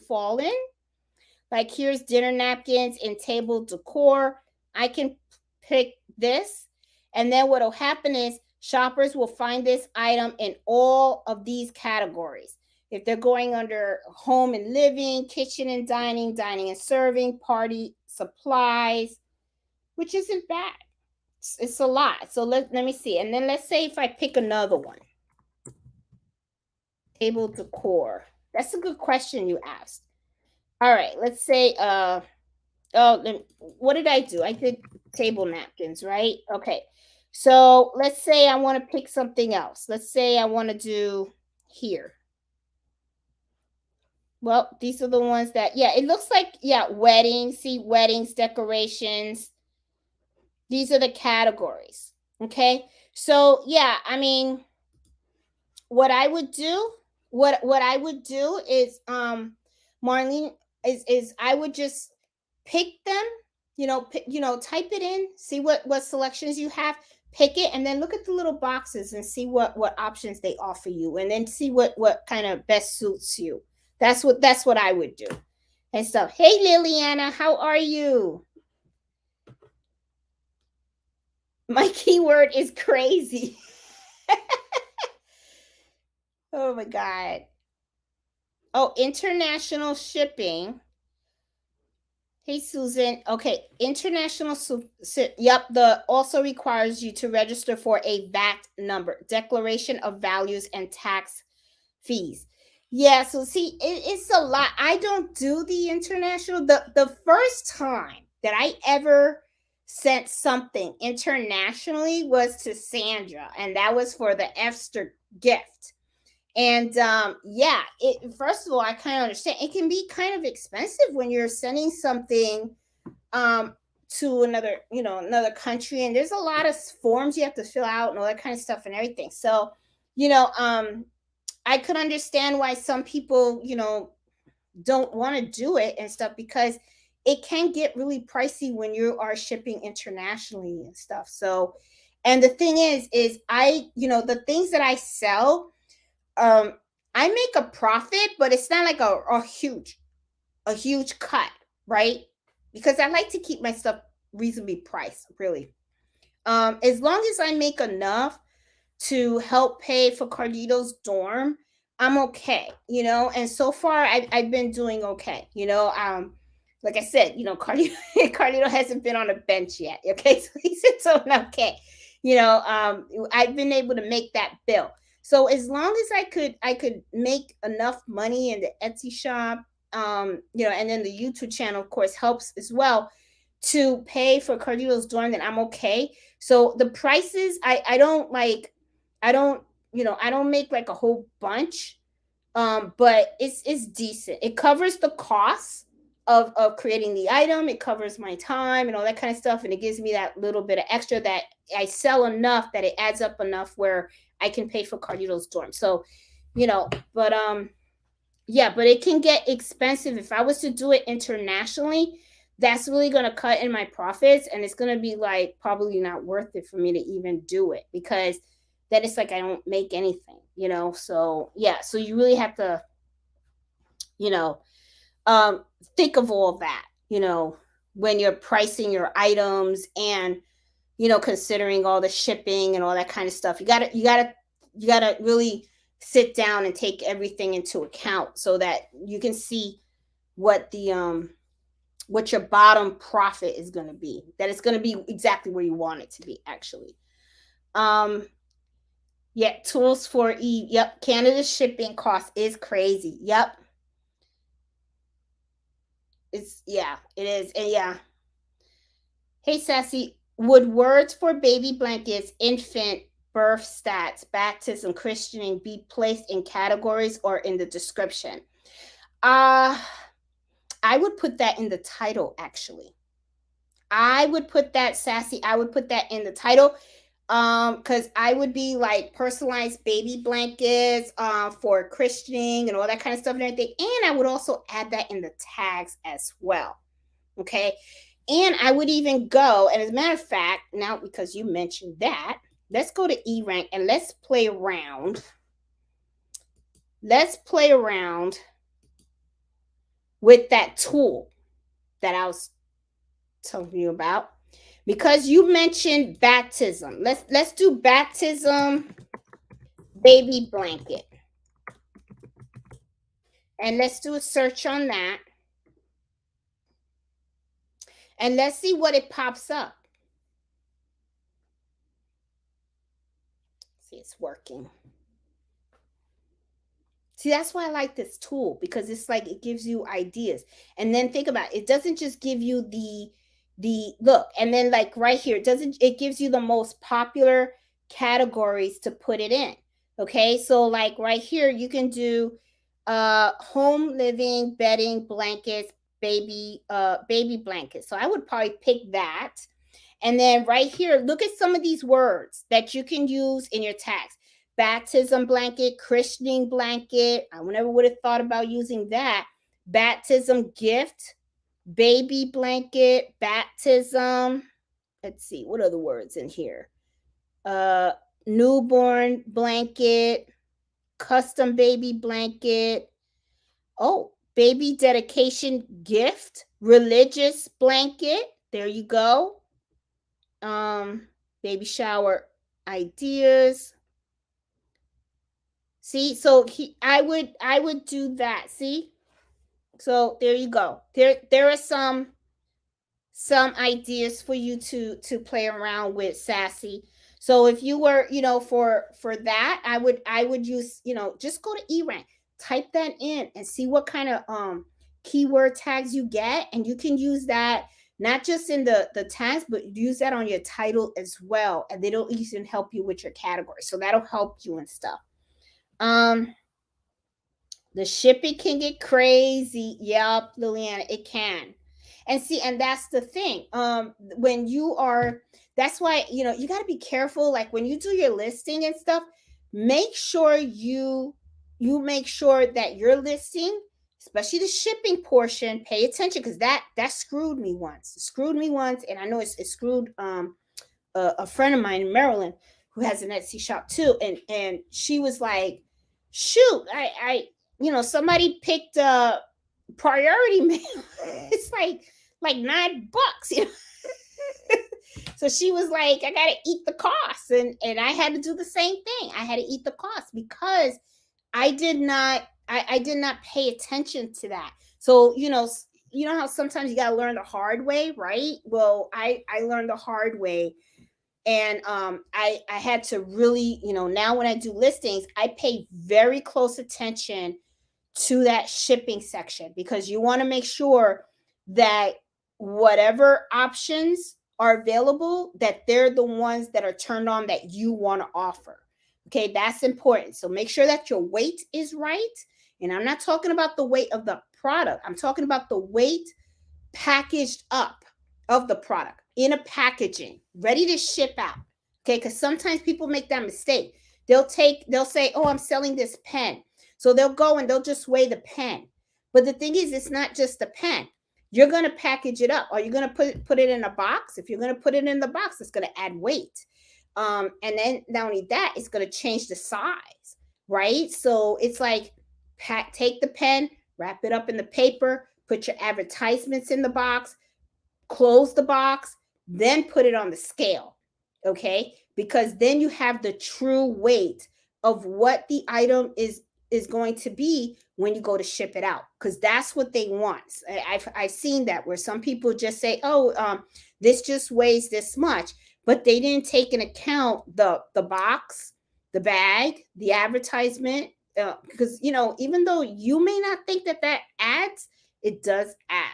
fall in. Like, here's dinner napkins and table decor. I can pick this, and then what'll happen is shoppers will find this item in all of these categories. If they're going under home and living, kitchen and dining, dining and serving, party supplies, which isn't bad. It's a lot. So let me see. And then let's say if I pick another one, table decor. That's a good question you asked. All right, let's say oh, what did I do? I did table napkins, right? Okay. So let's say I want to pick something else. Let's say I want to do here. Well, these are the ones that, yeah, it looks like, yeah, weddings, see, weddings, decorations. These are the categories. Okay. So, yeah, I mean, what I would do, what I would do is, Marlene, is I would just pick them, type it in, see what selections you have, pick it, and then look at the little boxes and see what options they offer you, and then see what kind of best suits you. That's what I would do. And so, hey Liliana, how are you? My keyword is crazy. Oh my god. Oh, international shipping. Hey Susan. Okay, international. Yep. The also requires you to register for a VAT number, Declaration of Values and Tax Fees. Yeah. So see, it's a lot. I don't do the international. The first time that I ever sent something internationally was to Sandra, and that was for the Efster gift. And yeah, it first of all, I kind of understand it can be kind of expensive when you're sending something um to another country, and there's a lot of forms you have to fill out and all that kind of stuff and everything. So, you know, um I could understand why some people, don't want to do it and stuff, because it can get really pricey when you are shipping internationally and stuff. So, and the thing is the things that I sell, um I make a profit, but it's not like a huge cut, right? Because I like to keep my stuff reasonably priced, really. As long as I make enough to help pay for Carlito's dorm, I'm okay, and so far I've been doing okay, like I said, Carlito hasn't been on a bench yet. Okay, so he's doing okay. I've been able to make that bill. So as long as I could make enough money in the Etsy shop, and then the YouTube channel, of course, helps as well to pay for Carlito's dorm, then I'm okay. So the prices, I don't like, I don't make like a whole bunch, but it's decent. It covers the costs of creating the item. It covers my time and all that kind of stuff, and it gives me that little bit of extra that I sell enough that it adds up enough where I can pay for Carlito's dorm. So, but yeah, but it can get expensive if I was to do it internationally. That's really going to cut in my profits, and it's going to be like probably not worth it for me to even do it, because then it's like I don't make anything. So yeah, so you really have to, you know think of all that, when you're pricing your items, and considering all the shipping and all that kind of stuff. You gotta really sit down and take everything into account, so that you can see what the what your bottom profit is going to be, that it's going to be exactly where you want it to be, actually. um yeah, tools for yep, Canada's shipping cost is crazy. Yep. Yeah, it is. And yeah. Hey Sassy, would words for baby blankets, infant, birth stats, baptism, christening be placed in categories or in the description? uh I would put that in the title, actually. I would put that, Sassy, I would put that in the title. Because I would be like personalized baby blankets for christening and all that kind of stuff and everything. And I would also add that in the tags as well. Okay. And I would even go, and as a matter of fact, now because you mentioned that, let's go to eRank and let's play around. Let's play around with that tool that I was telling you about, because you mentioned baptism. Let's do baptism baby blanket, and let's do a search on that, and let's see what it pops up. See, it's working. See, that's why I like this tool, because it's like it gives you ideas. And then think about it, it doesn't just give you look, and then like right here, it gives you the most popular categories to put it in. Okay, so like right here, you can do home living, bedding, blankets, baby blankets. So I would probably pick that. And then right here, look at some of these words that you can use in your tags. Baptism blanket, christening blanket. I never would have thought about using that. Baptism gift, baby blanket, baptism. Let's see, what are the words in here? Newborn blanket, custom baby blanket. Oh, baby dedication gift, religious blanket. There you go. Baby shower ideas. See, so I would do that. See, so there you go. There are some ideas for you to play around with, Sassy. So if you were, for that, I would use, just go to eRank, type that in and see what kind of keyword tags you get, and you can use that not just in the tags, but use that on your title as well, and it'll even help you with your category. So that'll help you and stuff. The shipping can get crazy. Yep, Liliana, it can. And see, and that's the thing. When you are, that's why, you got to be careful. Like when you do your listing and stuff, make sure make sure that your listing, especially the shipping portion, pay attention, because that screwed me once. And I know it screwed a friend of mine in Maryland who has an Etsy shop too, and she was like, shoot, I somebody picked priority mail. It's like $9, So she was like, I gotta eat the costs, and I had to do the same thing. I had to eat the costs because I did not pay attention to that. So you know how sometimes you gotta learn the hard way, right? Well, I learned the hard way, and I had to really, now when I do listings, I pay very close attention to that shipping section, because you want to make sure that whatever options are available, that they're the ones that are turned on that you want to offer. Okay, that's important. So make sure that your weight is right. And I'm not talking about the weight of the product, I'm talking about the weight packaged up of the product in a packaging ready to ship out. Okay, because sometimes people make that mistake. They'll say, oh, I'm selling this pen, so they'll go and they'll just weigh the pen. But the thing is, it's not just the pen. You're going to package it up. Are you going to put it in a box? If you're going to put it in the box, it's going to add weight. And then not only that, it's going to change the size, right? So it's like, take the pen, wrap it up in the paper, put your advertisements in the box, close the box, then put it on the scale. Okay, because then you have the true weight of what the item is going to be when you go to ship it out, because that's what they want. I've seen that where some people just say, oh, this just weighs this much, but they didn't take into account the box, the bag, the advertisement, because even though you may not think that adds, it does add.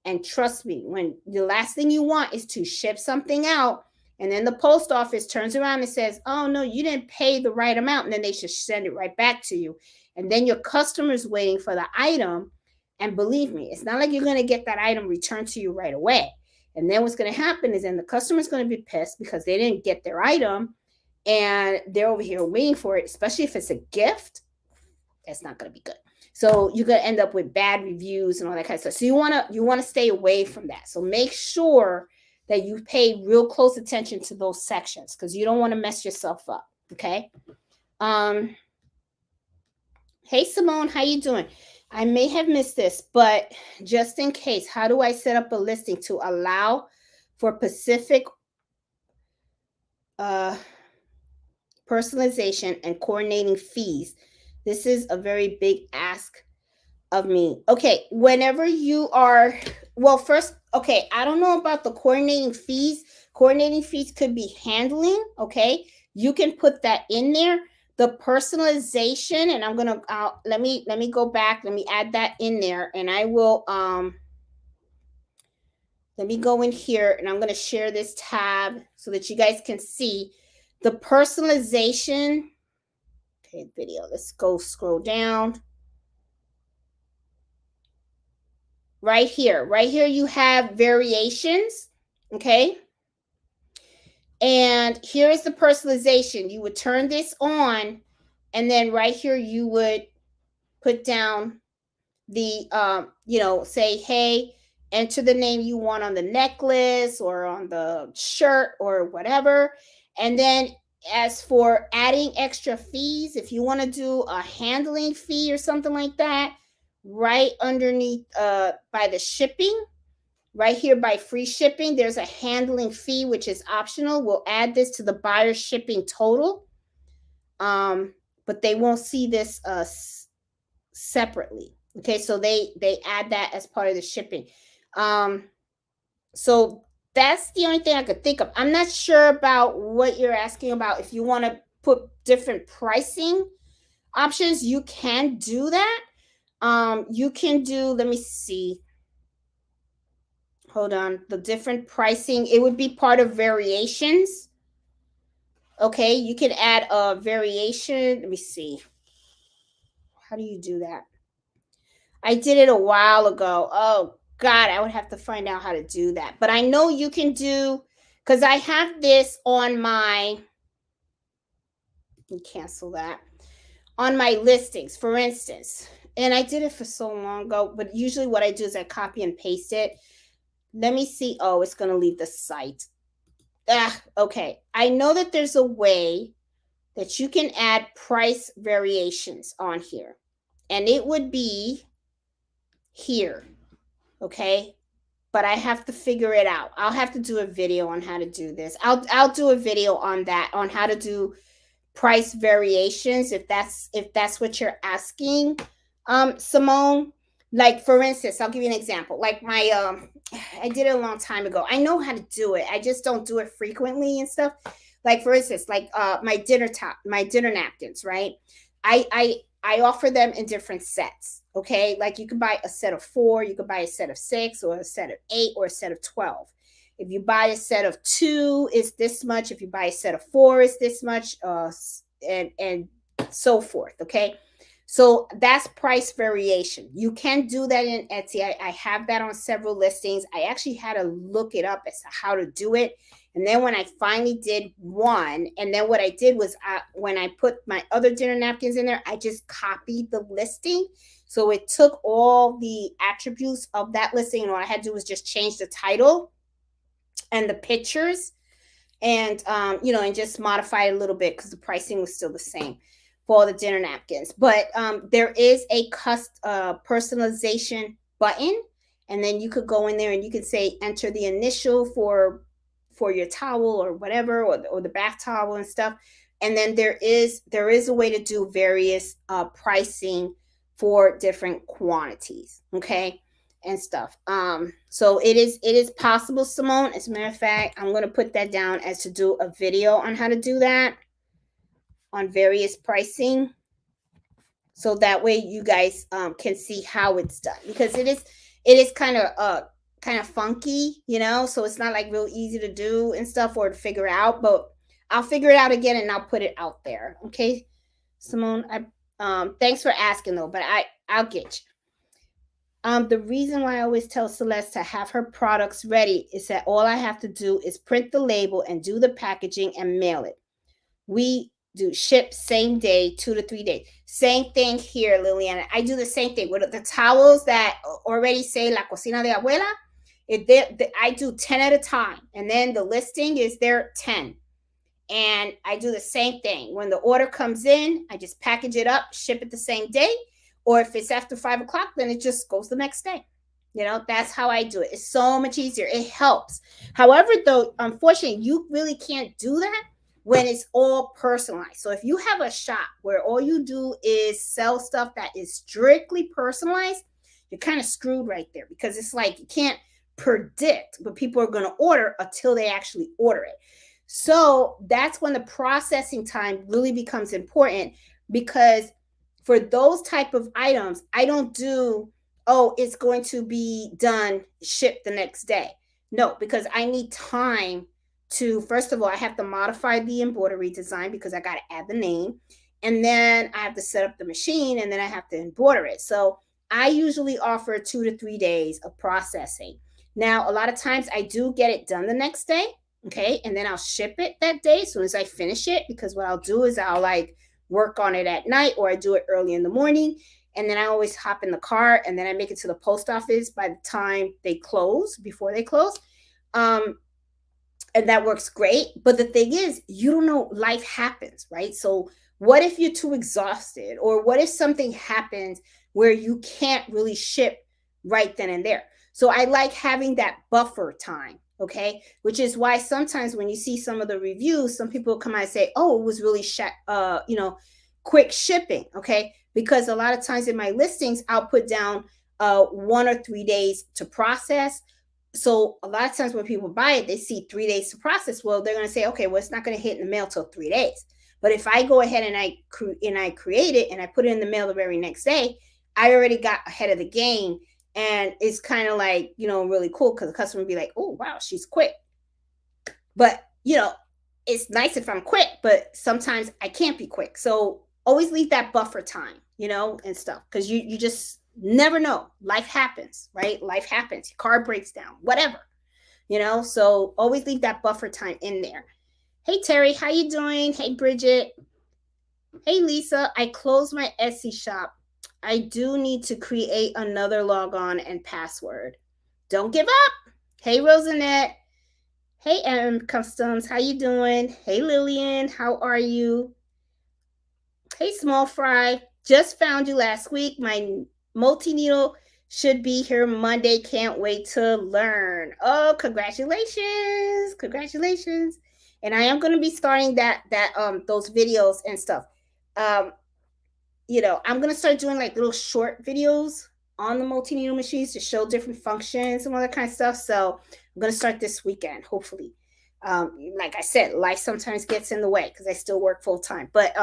And trust me, when the last thing you want is to ship something out, and then the post office turns around and says, oh, no, you didn't pay the right amount. And then they should send it right back to you. And then your customer's waiting for the item. And believe me, it's not like you're going to get that item returned to you right away. And then what's going to happen is then the customer's going to be pissed because they didn't get their item. And they're over here waiting for it, especially if it's a gift. That's not going to be good. So you're going to end up with bad reviews and all that kind of stuff. So you want to stay away from that. So make sure that you pay real close attention to those sections, because you don't want to mess yourself up. Okay. Hey, Simone, how you doing? I may have missed this, but just in case, how do I set up a listing to allow for specific personalization and coordinating fees? This is a very big ask of me. Okay, whenever you are, well, first, okay, I don't know about the coordinating fees. Coordinating fees could be handling. Okay, you can put that in there. The personalization, and I'm gonna let me go back. Let me add that in there, and I will Let me go in here and I'm going to share this tab so that you guys can see the personalization. Okay, video. Let's go scroll down. Right here you have variations. Okay. And here is the personalization. You would turn this on, and then right here you would put down the say, hey, enter the name you want on the necklace or on the shirt or whatever. And then as for adding extra fees, if you want to do a handling fee or something like that, right underneath by the shipping, right here by free shipping, there's a handling fee which is optional. We'll add this to the buyer's shipping total, but they won't see this separately. Okay, so they add that as part of the shipping. So that's the only thing I could think of. I'm not sure about what you're asking about. If you want to put different pricing options, you can do that. You can do, let me see. Hold on, the different pricing, it would be part of variations. Okay, you can add a variation. Let me see. How do you do that? I did it a while ago. Oh God, I would have to find out how to do that. But I know you can do, because I have this on my, cancel that, on my listings, for instance. And I did it for so long ago, but usually what I do is I copy and paste it. Let me see. Oh, it's going to leave the site. Okay. I know that there's a way that you can add price variations on here. And it would be here. Okay. But I have to figure it out. I'll have to do a video on how to do this. I'll do a video on that, on how to do price variations, if that's what you're asking, Simone. Like, for instance, I'll give you an example. Like my I did it a long time ago. I know how to do it. I just don't do it frequently and stuff. Like, for instance, like my dinner napkins, right? I offer them in different sets. Okay, like you can buy a set of 4, you could buy a set of 6, or a set of 8, or a set of 12. If you buy a set of 2, it's this much. If you buy a set of 4, it's this much, and so forth. Okay, so that's price variation. You can do that in Etsy. I have that on several listings. I actually had to look it up as to how to do it. And then when I finally did one, and then what I did was when I put my other dinner napkins in there, I just copied the listing. So it took all the attributes of that listing, and all I had to do was just change the title and the pictures, and and just modify it a little bit because the pricing was still the same for all the dinner napkins. But there is a personalization button, and then you could go in there and you could say enter the initial for your towel or whatever, or the bath towel and stuff. And then there is a way to do various pricing for different quantities. Okay, and stuff. So it is possible, Simone. As a matter of fact, I'm going to put that down as to do a video on how to do that on various pricing, so that way you guys can see how it's done, because it is kind of funky, so it's not like real easy to do and stuff, or to figure out. But I'll figure it out again and I'll put it out there. Okay, Simone. Thanks for asking though, but I'll get you. The reason why I always tell Celeste to have her products ready is that all I have to do is print the label and do the packaging and mail it. We do ship same day, 2 to 3 days. Same thing here, Liliana. I do the same thing with the towels that already say La Cocina de Abuela. I do 10 at a time, and then the listing is there 10. And I do the same thing. When the order comes in, I just package it up, ship it the same day. Or if it's after 5 o'clock, then it just goes the next day. That's how I do it. It's so much easier. It helps. However, though, unfortunately, you really can't do that when it's all personalized. So if you have a shop where all you do is sell stuff that is strictly personalized, you're kind of screwed right there, because it's like you can't predict what people are going to order until they actually order it. So that's when the processing time really becomes important, because for those type of items, I don't do, it's going to be done, shipped the next day. No, because I need time to, first of all, I have to modify the embroidery design because I got to add the name. And then I have to set up the machine and then I have to embroider it. So I usually offer 2 to 3 days of processing. Now, a lot of times I do get it done the next day. Okay. And then I'll ship it that day as soon as I finish it. Because what I'll do is I'll like work on it at night or I do it early in the morning. And then I always hop in the car and then I make it to the post office by the time they close, before they close. Um, and that works great. But the thing is, you don't know, life happens, right? So, what if you're too exhausted? Or what if something happens where you can't really ship right then and there? So, I like having that buffer time, okay? Which is why sometimes when you see some of the reviews, some people come out and say, oh, it was really, quick shipping, okay? Because a lot of times in my listings, I'll put down 1 or 3 days to process. So a lot of times when people buy it, they see 3 days to process. Well, they're going to say, okay, well, it's not going to hit in the mail till 3 days. But if I go ahead and I create it and I put it in the mail the very next day, I already got ahead of the game, and it's kind of like, really cool because the customer will be like, oh wow, she's quick. But it's nice if I'm quick, but sometimes I can't be quick. So always leave that buffer time, and stuff, because you just never know. Life happens, right? Life happens. Your car breaks down, whatever, so always leave that buffer time in there. Hey Terry, how you doing? Hey Bridget. Hey Lisa, I closed my Etsy shop. I do need to create another logon and password. Don't give up. Hey Rosanette. Hey Customs, how you doing? Hey Lillian, how are you? Hey Small Fry, just found you last week. My multi-needle should be here Monday. Can't wait to learn. Oh, congratulations. Congratulations. And I am going to be starting those videos and stuff. I'm going to start doing like little short videos on the multi-needle machines to show different functions and all that kind of stuff. So I'm going to start this weekend, hopefully. Like I said, life sometimes gets in the way because I still work full time. But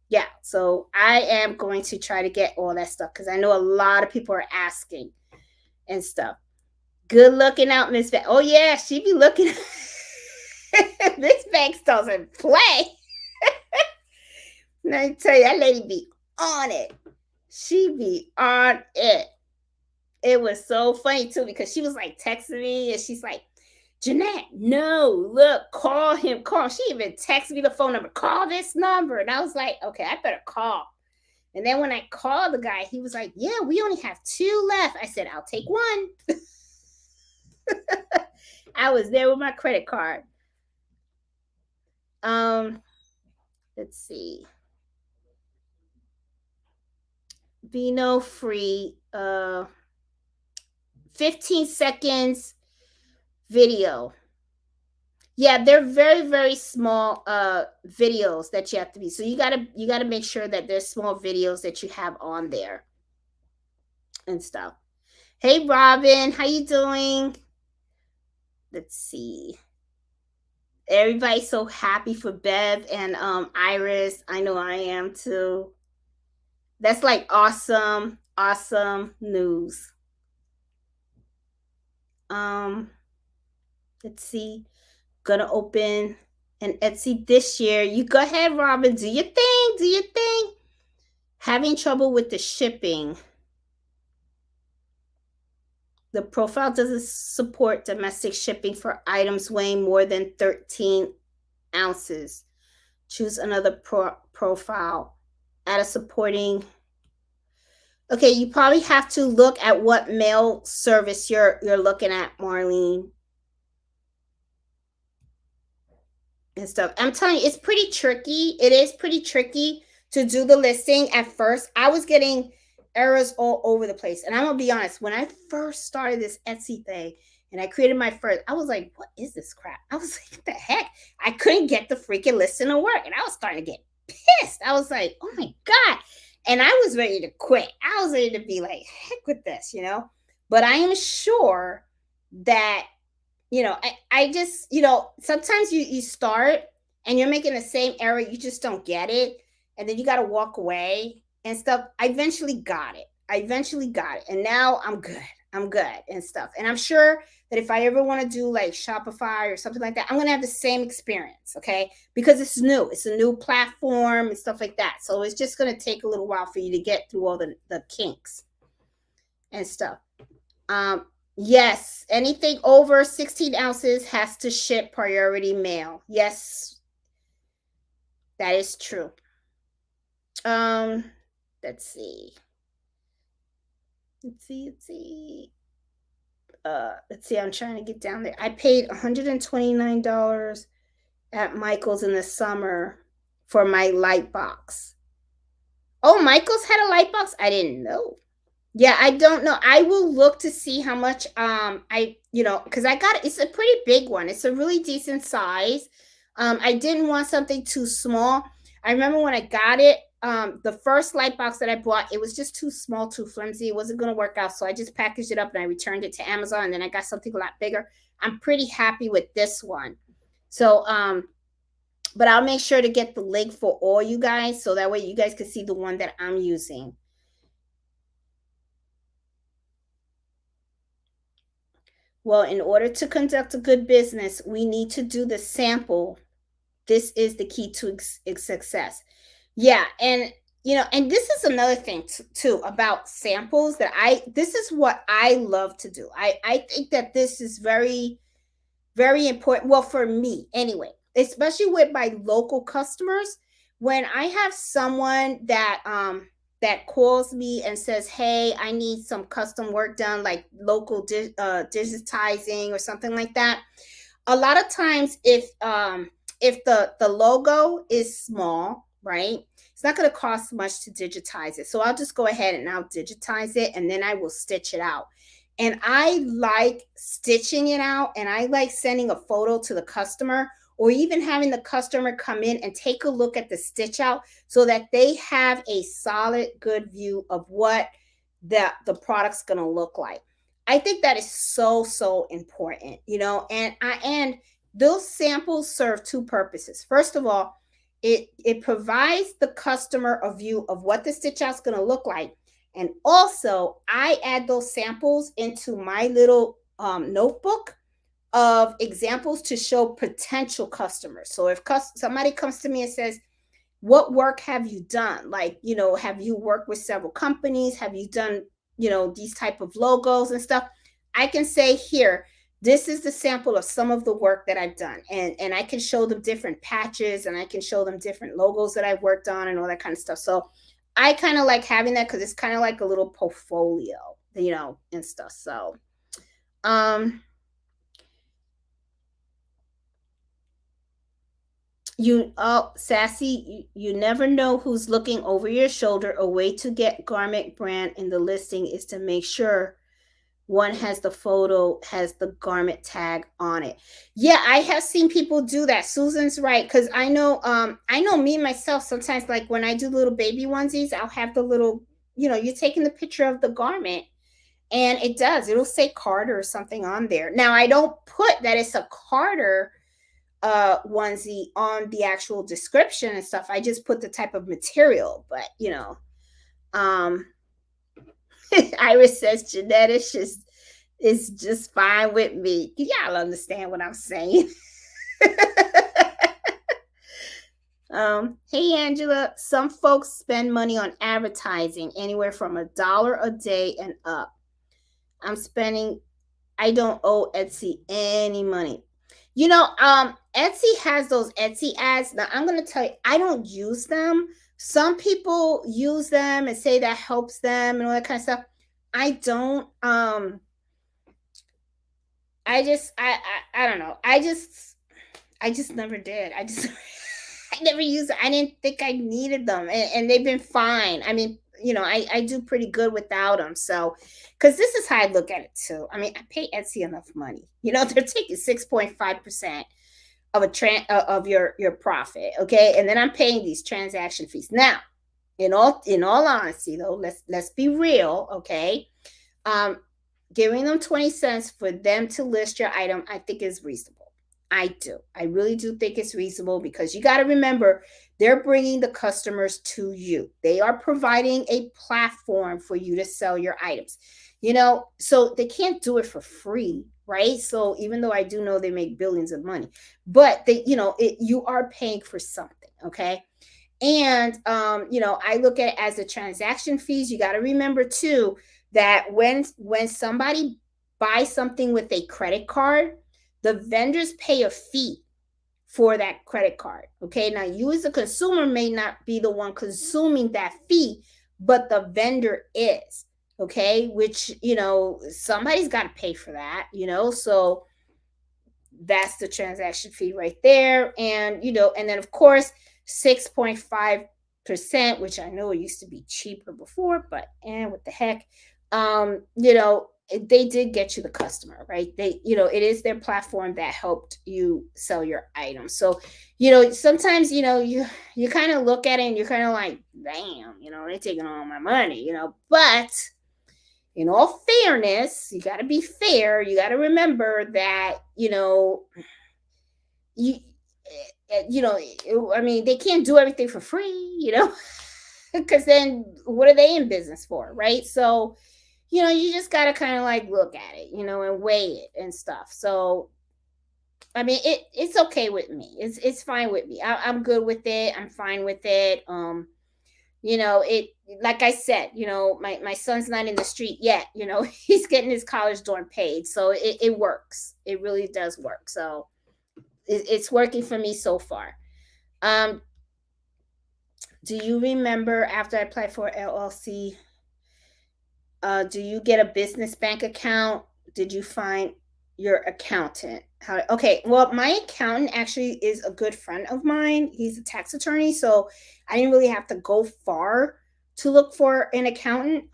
yeah, so I am going to try to get all that stuff because I know a lot of people are asking and stuff. Good looking out, Miss Banks. Oh yeah, she be looking. Miss Banks doesn't play. Let me tell you, that lady be on it. She be on it. It was so funny too because she was like texting me and she's like, Jeanette, no, look, call him, call. She even texted me the phone number, call this number. And I was like, okay, I better call. And then when I called the guy, he was like, yeah, we only have 2 left. I said, I'll take one. I was there with my credit card. Let's see. Vino free, 15 seconds video. Yeah, they're very, very small videos that you have to be. So you gotta make sure that there's small videos that you have on there and stuff. Hey Robin, how you doing? Let's see. Everybody's so happy for Bev and Iris. I know I am too. That's like awesome news. Let's see. Gonna open an Etsy this year. You go ahead, Robin. Do your thing. Having trouble with the shipping. The profile doesn't support domestic shipping for items weighing more than 13 ounces. Choose another profile. Add a supporting. Okay, you probably have to look at what mail service you're looking at, Marlene. And stuff. I'm telling you, it's pretty tricky. It is pretty tricky to do the listing at first. I was getting errors all over the place. And I'm going to be honest, when I first started this Etsy thing and I created my first, I was like, what is this crap? I was like, what the heck? I couldn't get the freaking listing to work. And I was starting to get pissed. I was like, oh my God. And I was ready to quit. I was ready to be like, heck with this, But I am sure that, I just, sometimes you start and you're making the same error. You just don't get it. And then you got to walk away and stuff. I eventually got it. And now I'm good. I'm good and stuff. And I'm sure that if I ever want to do like Shopify or something like that, I'm going to have the same experience, okay? Because it's new. It's a new platform and stuff like that. So it's just going to take a little while for you to get through all the kinks and stuff. Yes, anything over 16 ounces has to ship priority mail. Yes, that is true. Let's see. Let's see, I'm trying to get down there. I paid $129 at Michael's in the summer for my light box. Oh, Michael's had a light box? I didn't know. Yeah, I don't know. I will look to see how much because I got it's a pretty big one. It's a really decent size. I didn't want something too small. I remember when I got it, the first light box that I bought, it was just too small, too flimsy. It wasn't going to work out. So I just packaged it up and I returned it to Amazon, and then I got something a lot bigger. I'm pretty happy with this one. So but I'll make sure to get the link for all you guys so that way you guys can see the one that I'm using. Well, in order to conduct a good business, we need to do the sample. This is the key to success. Yeah, and and this is another thing too about samples that this is what I love to do. I think that this is very, very important. Well, for me anyway, especially with my local customers, when I have someone that calls me and says, hey, I need some custom work done, like local digitizing or something like that. A lot of times if the logo is small, right, it's not going to cost much to digitize it. So I'll just go ahead and I'll digitize it, and then I will stitch it out. And I like stitching it out, and I like sending a photo to the customer, or even having the customer come in and take a look at the stitch out so that they have a solid, good view of what the product's going to look like. I think that is so, so important, and those samples serve two purposes. First of all, it provides the customer a view of what the stitch out's going to look like. And also, I add those samples into my little notebook of examples to show potential customers. So if somebody comes to me and says, what work have you done? Like, have you worked with several companies? Have you done, these type of logos and stuff? I can say, here, this is the sample of some of the work that I've done. And I can show them different patches, and I can show them different logos that I've worked on and all that kind of stuff. So I kind of like having that because it's kind of like a little portfolio, and stuff. So, Sassy, you never know who's looking over your shoulder. A way to get garment brand in the listing is to make sure one has the photo, has the garment tag on it. Yeah, I have seen people do that. Susan's right, because I know me myself, sometimes, like when I do little baby onesies, I'll have the little, you're taking the picture of the garment, and it'll say Carter or something on there. Now, I don't put that it's a Carter onesie on the actual description and stuff. I just put the type of material, but Iris says Jeanette is just fine with me. Y'all understand what I'm saying? Hey Angela, some folks spend money on advertising anywhere from $1 a day and up. I don't owe Etsy any money. Etsy has those Etsy ads. Now, I'm going to tell you, I don't use them. Some people use them and say that helps them and all that kind of stuff. I don't. I don't know. I just never did. I never used it. I didn't think I needed them, and they've been fine. I mean, I do pretty good without them. So, because this is how I look at it too. I mean, I pay Etsy enough money. They're taking 6.5% of your profit, okay, and then I'm paying these transaction fees. Now, in all honesty, though, let's be real, okay. Giving them 20 cents for them to list your item, I think is reasonable. I do. I really do think it's reasonable because you got to remember they're bringing the customers to you. They are providing a platform for you to sell your items. So they can't do it for free, right? So even though I do know they make billions of money, but you are paying for something, okay? And I look at it as the transaction fees. You got to remember too that when somebody buys something with a credit card, the vendors pay a fee for that credit card. Okay. Now you as a consumer may not be the one consuming that fee, but the vendor is. Okay. Which, somebody's got to pay for that, so that's the transaction fee right there. And then of course 6.5%, which I know it used to be cheaper before, but what the heck. They did get you the customer, right? It is their platform that helped you sell your items. So sometimes you kind of look at it and you're kind of like, damn, they're taking all my money, but in all fairness, you got to be fair. You got to remember that, you, I mean, they can't do everything for free, because then what are they in business for, right? So, you just got to kind of like look at it, and weigh it and stuff. So, I mean, it's okay with me. It's fine with me. I'm good with it. I'm fine with it. It, like I said, my son's not in the street yet. He's getting his college dorm paid, so it works. It really does work. So it's working for me so far. um do you remember after I applied for LLC, do you get a business bank account? Did you find your accountant? Okay, well, my accountant actually is a good friend of mine. He's a tax attorney, so I didn't really have to go far to look for an accountant.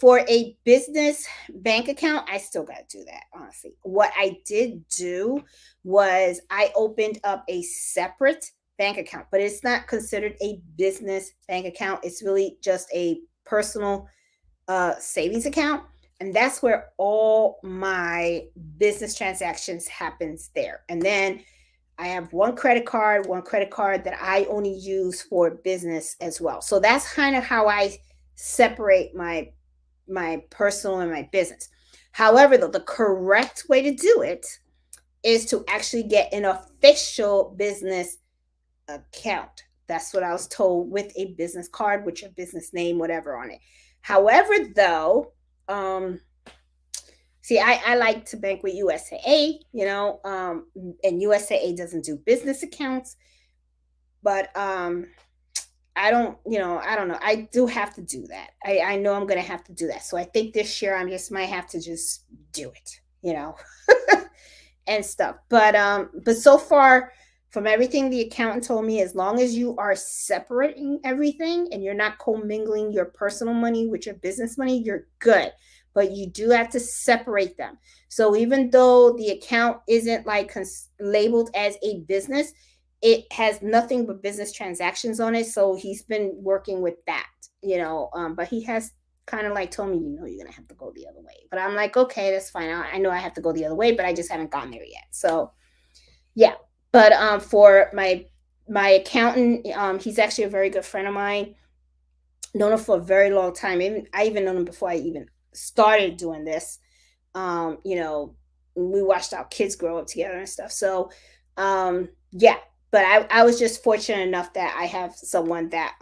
For a business bank account, I still got to do that, honestly. What I did do was I opened up a separate bank account, but it's not considered a business bank account. It's really just a personal savings account, and that's where all my business transactions happens there. And then I have one credit card that I only use for business as well. So that's kind of how I separate my personal and my business. However, though, the correct way to do it is to actually get an official business account. That's what I was told, with a business card with your business name, whatever on it. However, though, see, I like to bank with USAA, and USAA doesn't do business accounts, but I don't know. I do have to do that. I know I'm going to have to do that. So I think this year might have to just do it, and stuff. But so far, from everything the accountant told me, as long as you are separating everything and you're not commingling your personal money with your business money, you're good. But you do have to separate them. So even though the account isn't like labeled as a business, it has nothing but business transactions on it. So he's been working with that, but he has kind of like told me, you're going to have to go the other way. But I'm like, okay, that's fine. I know I have to go the other way, but I just haven't gone there yet. So yeah. But for my accountant, he's actually a very good friend of mine. Known him for a very long time. I even known him before I even started doing this. We watched our kids grow up together and stuff. So yeah. But I was just fortunate enough that I have someone that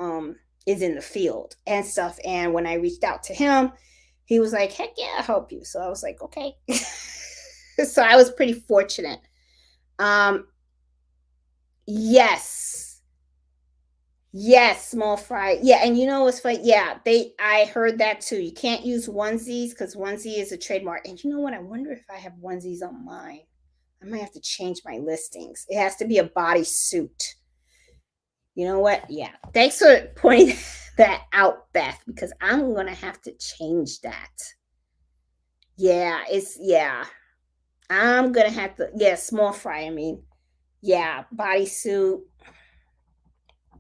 is in the field and stuff. And when I reached out to him, he was like, heck yeah, I'll help you. So I was like, okay. So I was pretty fortunate. Yes. Yes, small fry. Yeah, and what's funny? Yeah, I heard that too. You can't use onesies because onesie is a trademark. And you know what? I wonder if I have onesies on mine. I might have to change my listings. It has to be a bodysuit. You know what? Yeah. Thanks for pointing that out, Beth, because I'm gonna have to change that. Yeah, I'm gonna have to, small fry, I mean. Yeah, bodysuit.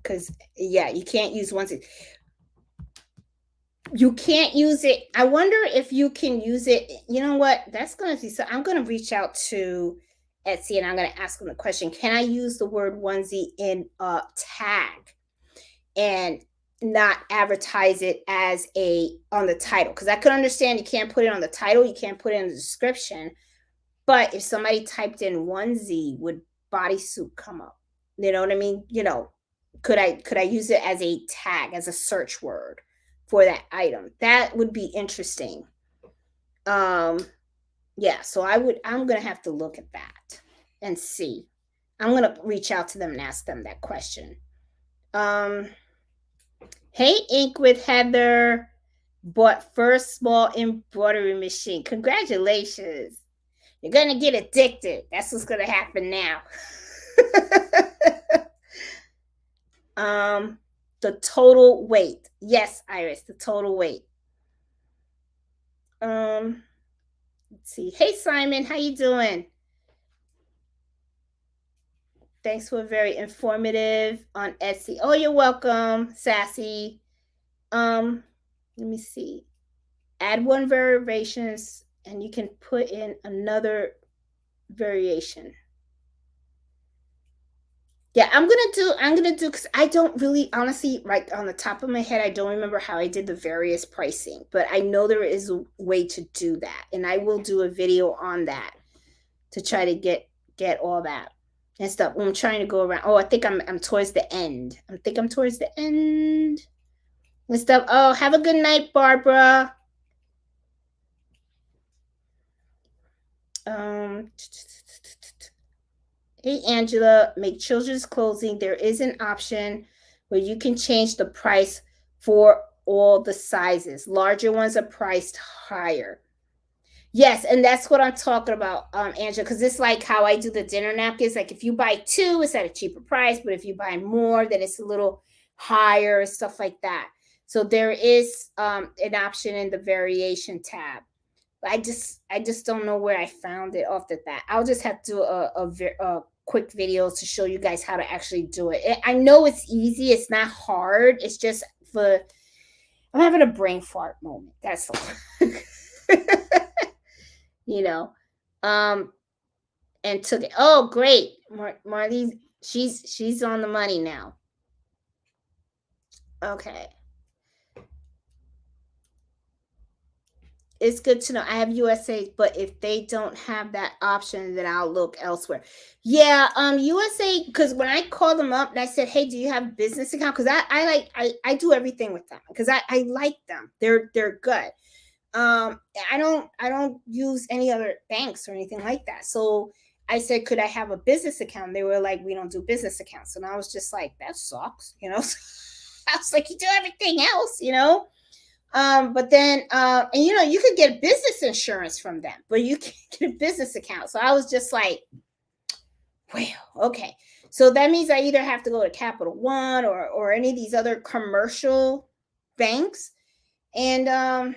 Because you can't use onesie. You can't use it. I wonder if you can use it. You know what? That's gonna be so. I'm gonna reach out to Etsy, and I'm going to ask them the question, can I use the word onesie in a tag and not advertise it as on the title? Because I could understand you can't put it on the title, you can't put it in the description, but if somebody typed in onesie, would bodysuit come up? You know what I mean? Could I use it as a tag, as a search word for that item? That would be interesting. Yeah, so I'm gonna have to look at that and see. I'm gonna reach out to them and ask them that question. Hey, Ink with Heather bought first small embroidery machine. Congratulations. You're gonna get addicted. That's what's gonna happen now. The total weight. Yes, Iris, the total weight. Let's see. Hey, Simon, how you doing? Thanks for very informative on Etsy. Oh, you're welcome, Sassy. Let me see. Add one variations, and you can put in another variation. Yeah, I'm gonna do because I don't really honestly, right on the top of my head, I don't remember how I did the various pricing, but I know there is a way to do that, and I will do a video on that to try to get all that and stuff. I'm trying to go around. Oh, I think I'm towards the end. I think I'm towards the end and stuff. Oh, have a good night, Barbara. Hey, Angela, make children's clothing. There is an option where you can change the price for all the sizes. Larger ones are priced higher. Yes, and that's what I'm talking about, Angela, because it's like how I do the dinner napkins. Like if you buy two, it's at a cheaper price, but if you buy more, then it's a little higher, stuff like that. So there is an option in the variation tab. I just don't know where I found it off the bat. I'll just have to do a quick video to show you guys how to actually do it. I know it's easy. It's not hard. It's just I'm having a brain fart moment. That's all. And took it. Oh, great. Marley, she's on the money now. Okay. It's good to know. I have USA, but if they don't have that option, then I'll look elsewhere. Yeah, USA, because when I called them up and I said, hey, do you have a business account? Because I do everything with them because I like them. They're good. I don't use any other banks or anything like that. So I said, could I have a business account? They were like, we don't do business accounts. And I was just like, that sucks, I was like, you do everything else, but then and you could get business insurance from them, but you can't get a business account. So I was just like, well, okay. So that means I either have to go to Capital One or any of these other commercial banks. And I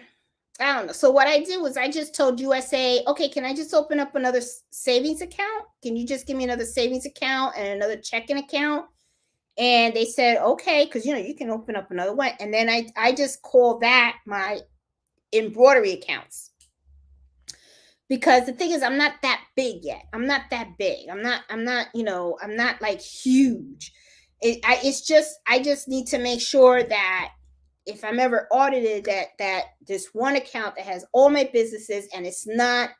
don't know. So what I did was I just told USA, okay, can I just open up another savings account? Can you just give me another savings account and another checking account? And they said, okay, because, you can open up another one. And then I just call that my embroidery accounts. Because the thing is, I'm not that big yet. I'm not that big. I'm not, I'm not like huge. I just need to make sure that if I'm ever audited, that there's one account that has all my businesses, and it's not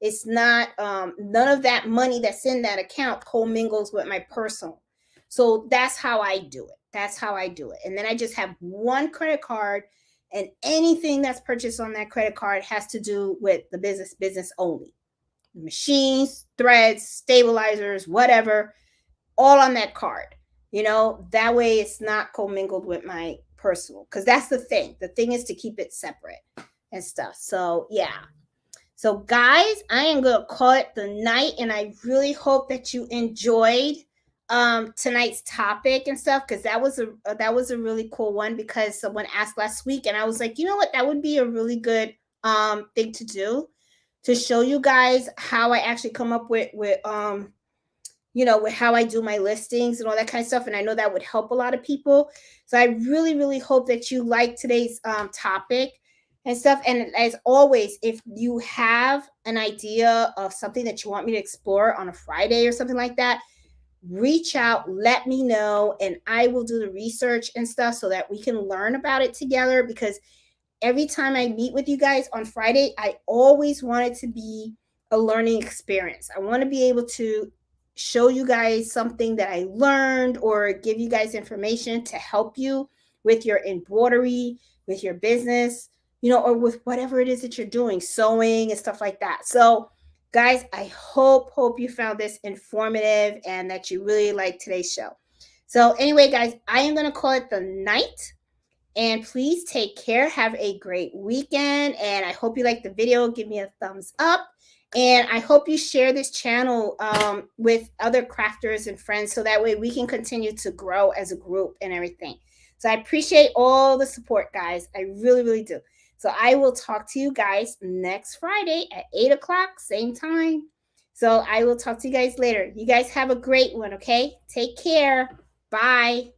none of that money that's in that account commingles with my personal. So that's how I do it. And then I just have one credit card, and anything that's purchased on that credit card has to do with the business only. Machines, threads, stabilizers, whatever, all on that card. That way it's not commingled with my personal, because that's the thing. The thing is to keep it separate and stuff. So yeah. So guys, I am gonna call it the night, and I really hope that you enjoyed tonight's topic and stuff, because that was a really cool one, because someone asked last week and I was like, you know what, that would be a really good thing to do, to show you guys how I actually come up with with how I do my listings and all that kind of stuff. And I know that would help a lot of people. So I really, really hope that you like today's topic and stuff. And as always, if you have an idea of something that you want me to explore on a Friday or something like that, reach out, let me know, and I will do the research and stuff so that we can learn about it together. Because every time I meet with you guys on Friday, I always want it to be a learning experience. I want to be able to show you guys something that I learned or give you guys information to help you with your embroidery, with your business, or with whatever it is that you're doing, sewing and stuff like that. So, guys, I hope you found this informative and that you really liked today's show. So, anyway, guys, I am going to call it the night. And please take care. Have a great weekend. And I hope you like the video. Give me a thumbs up. And I hope you share this channel with other crafters and friends so that way we can continue to grow as a group and everything. So I appreciate all the support, guys. I really, really do. So I will talk to you guys next Friday at 8 o'clock, same time. So I will talk to you guys later. You guys have a great one, okay? Take care. Bye.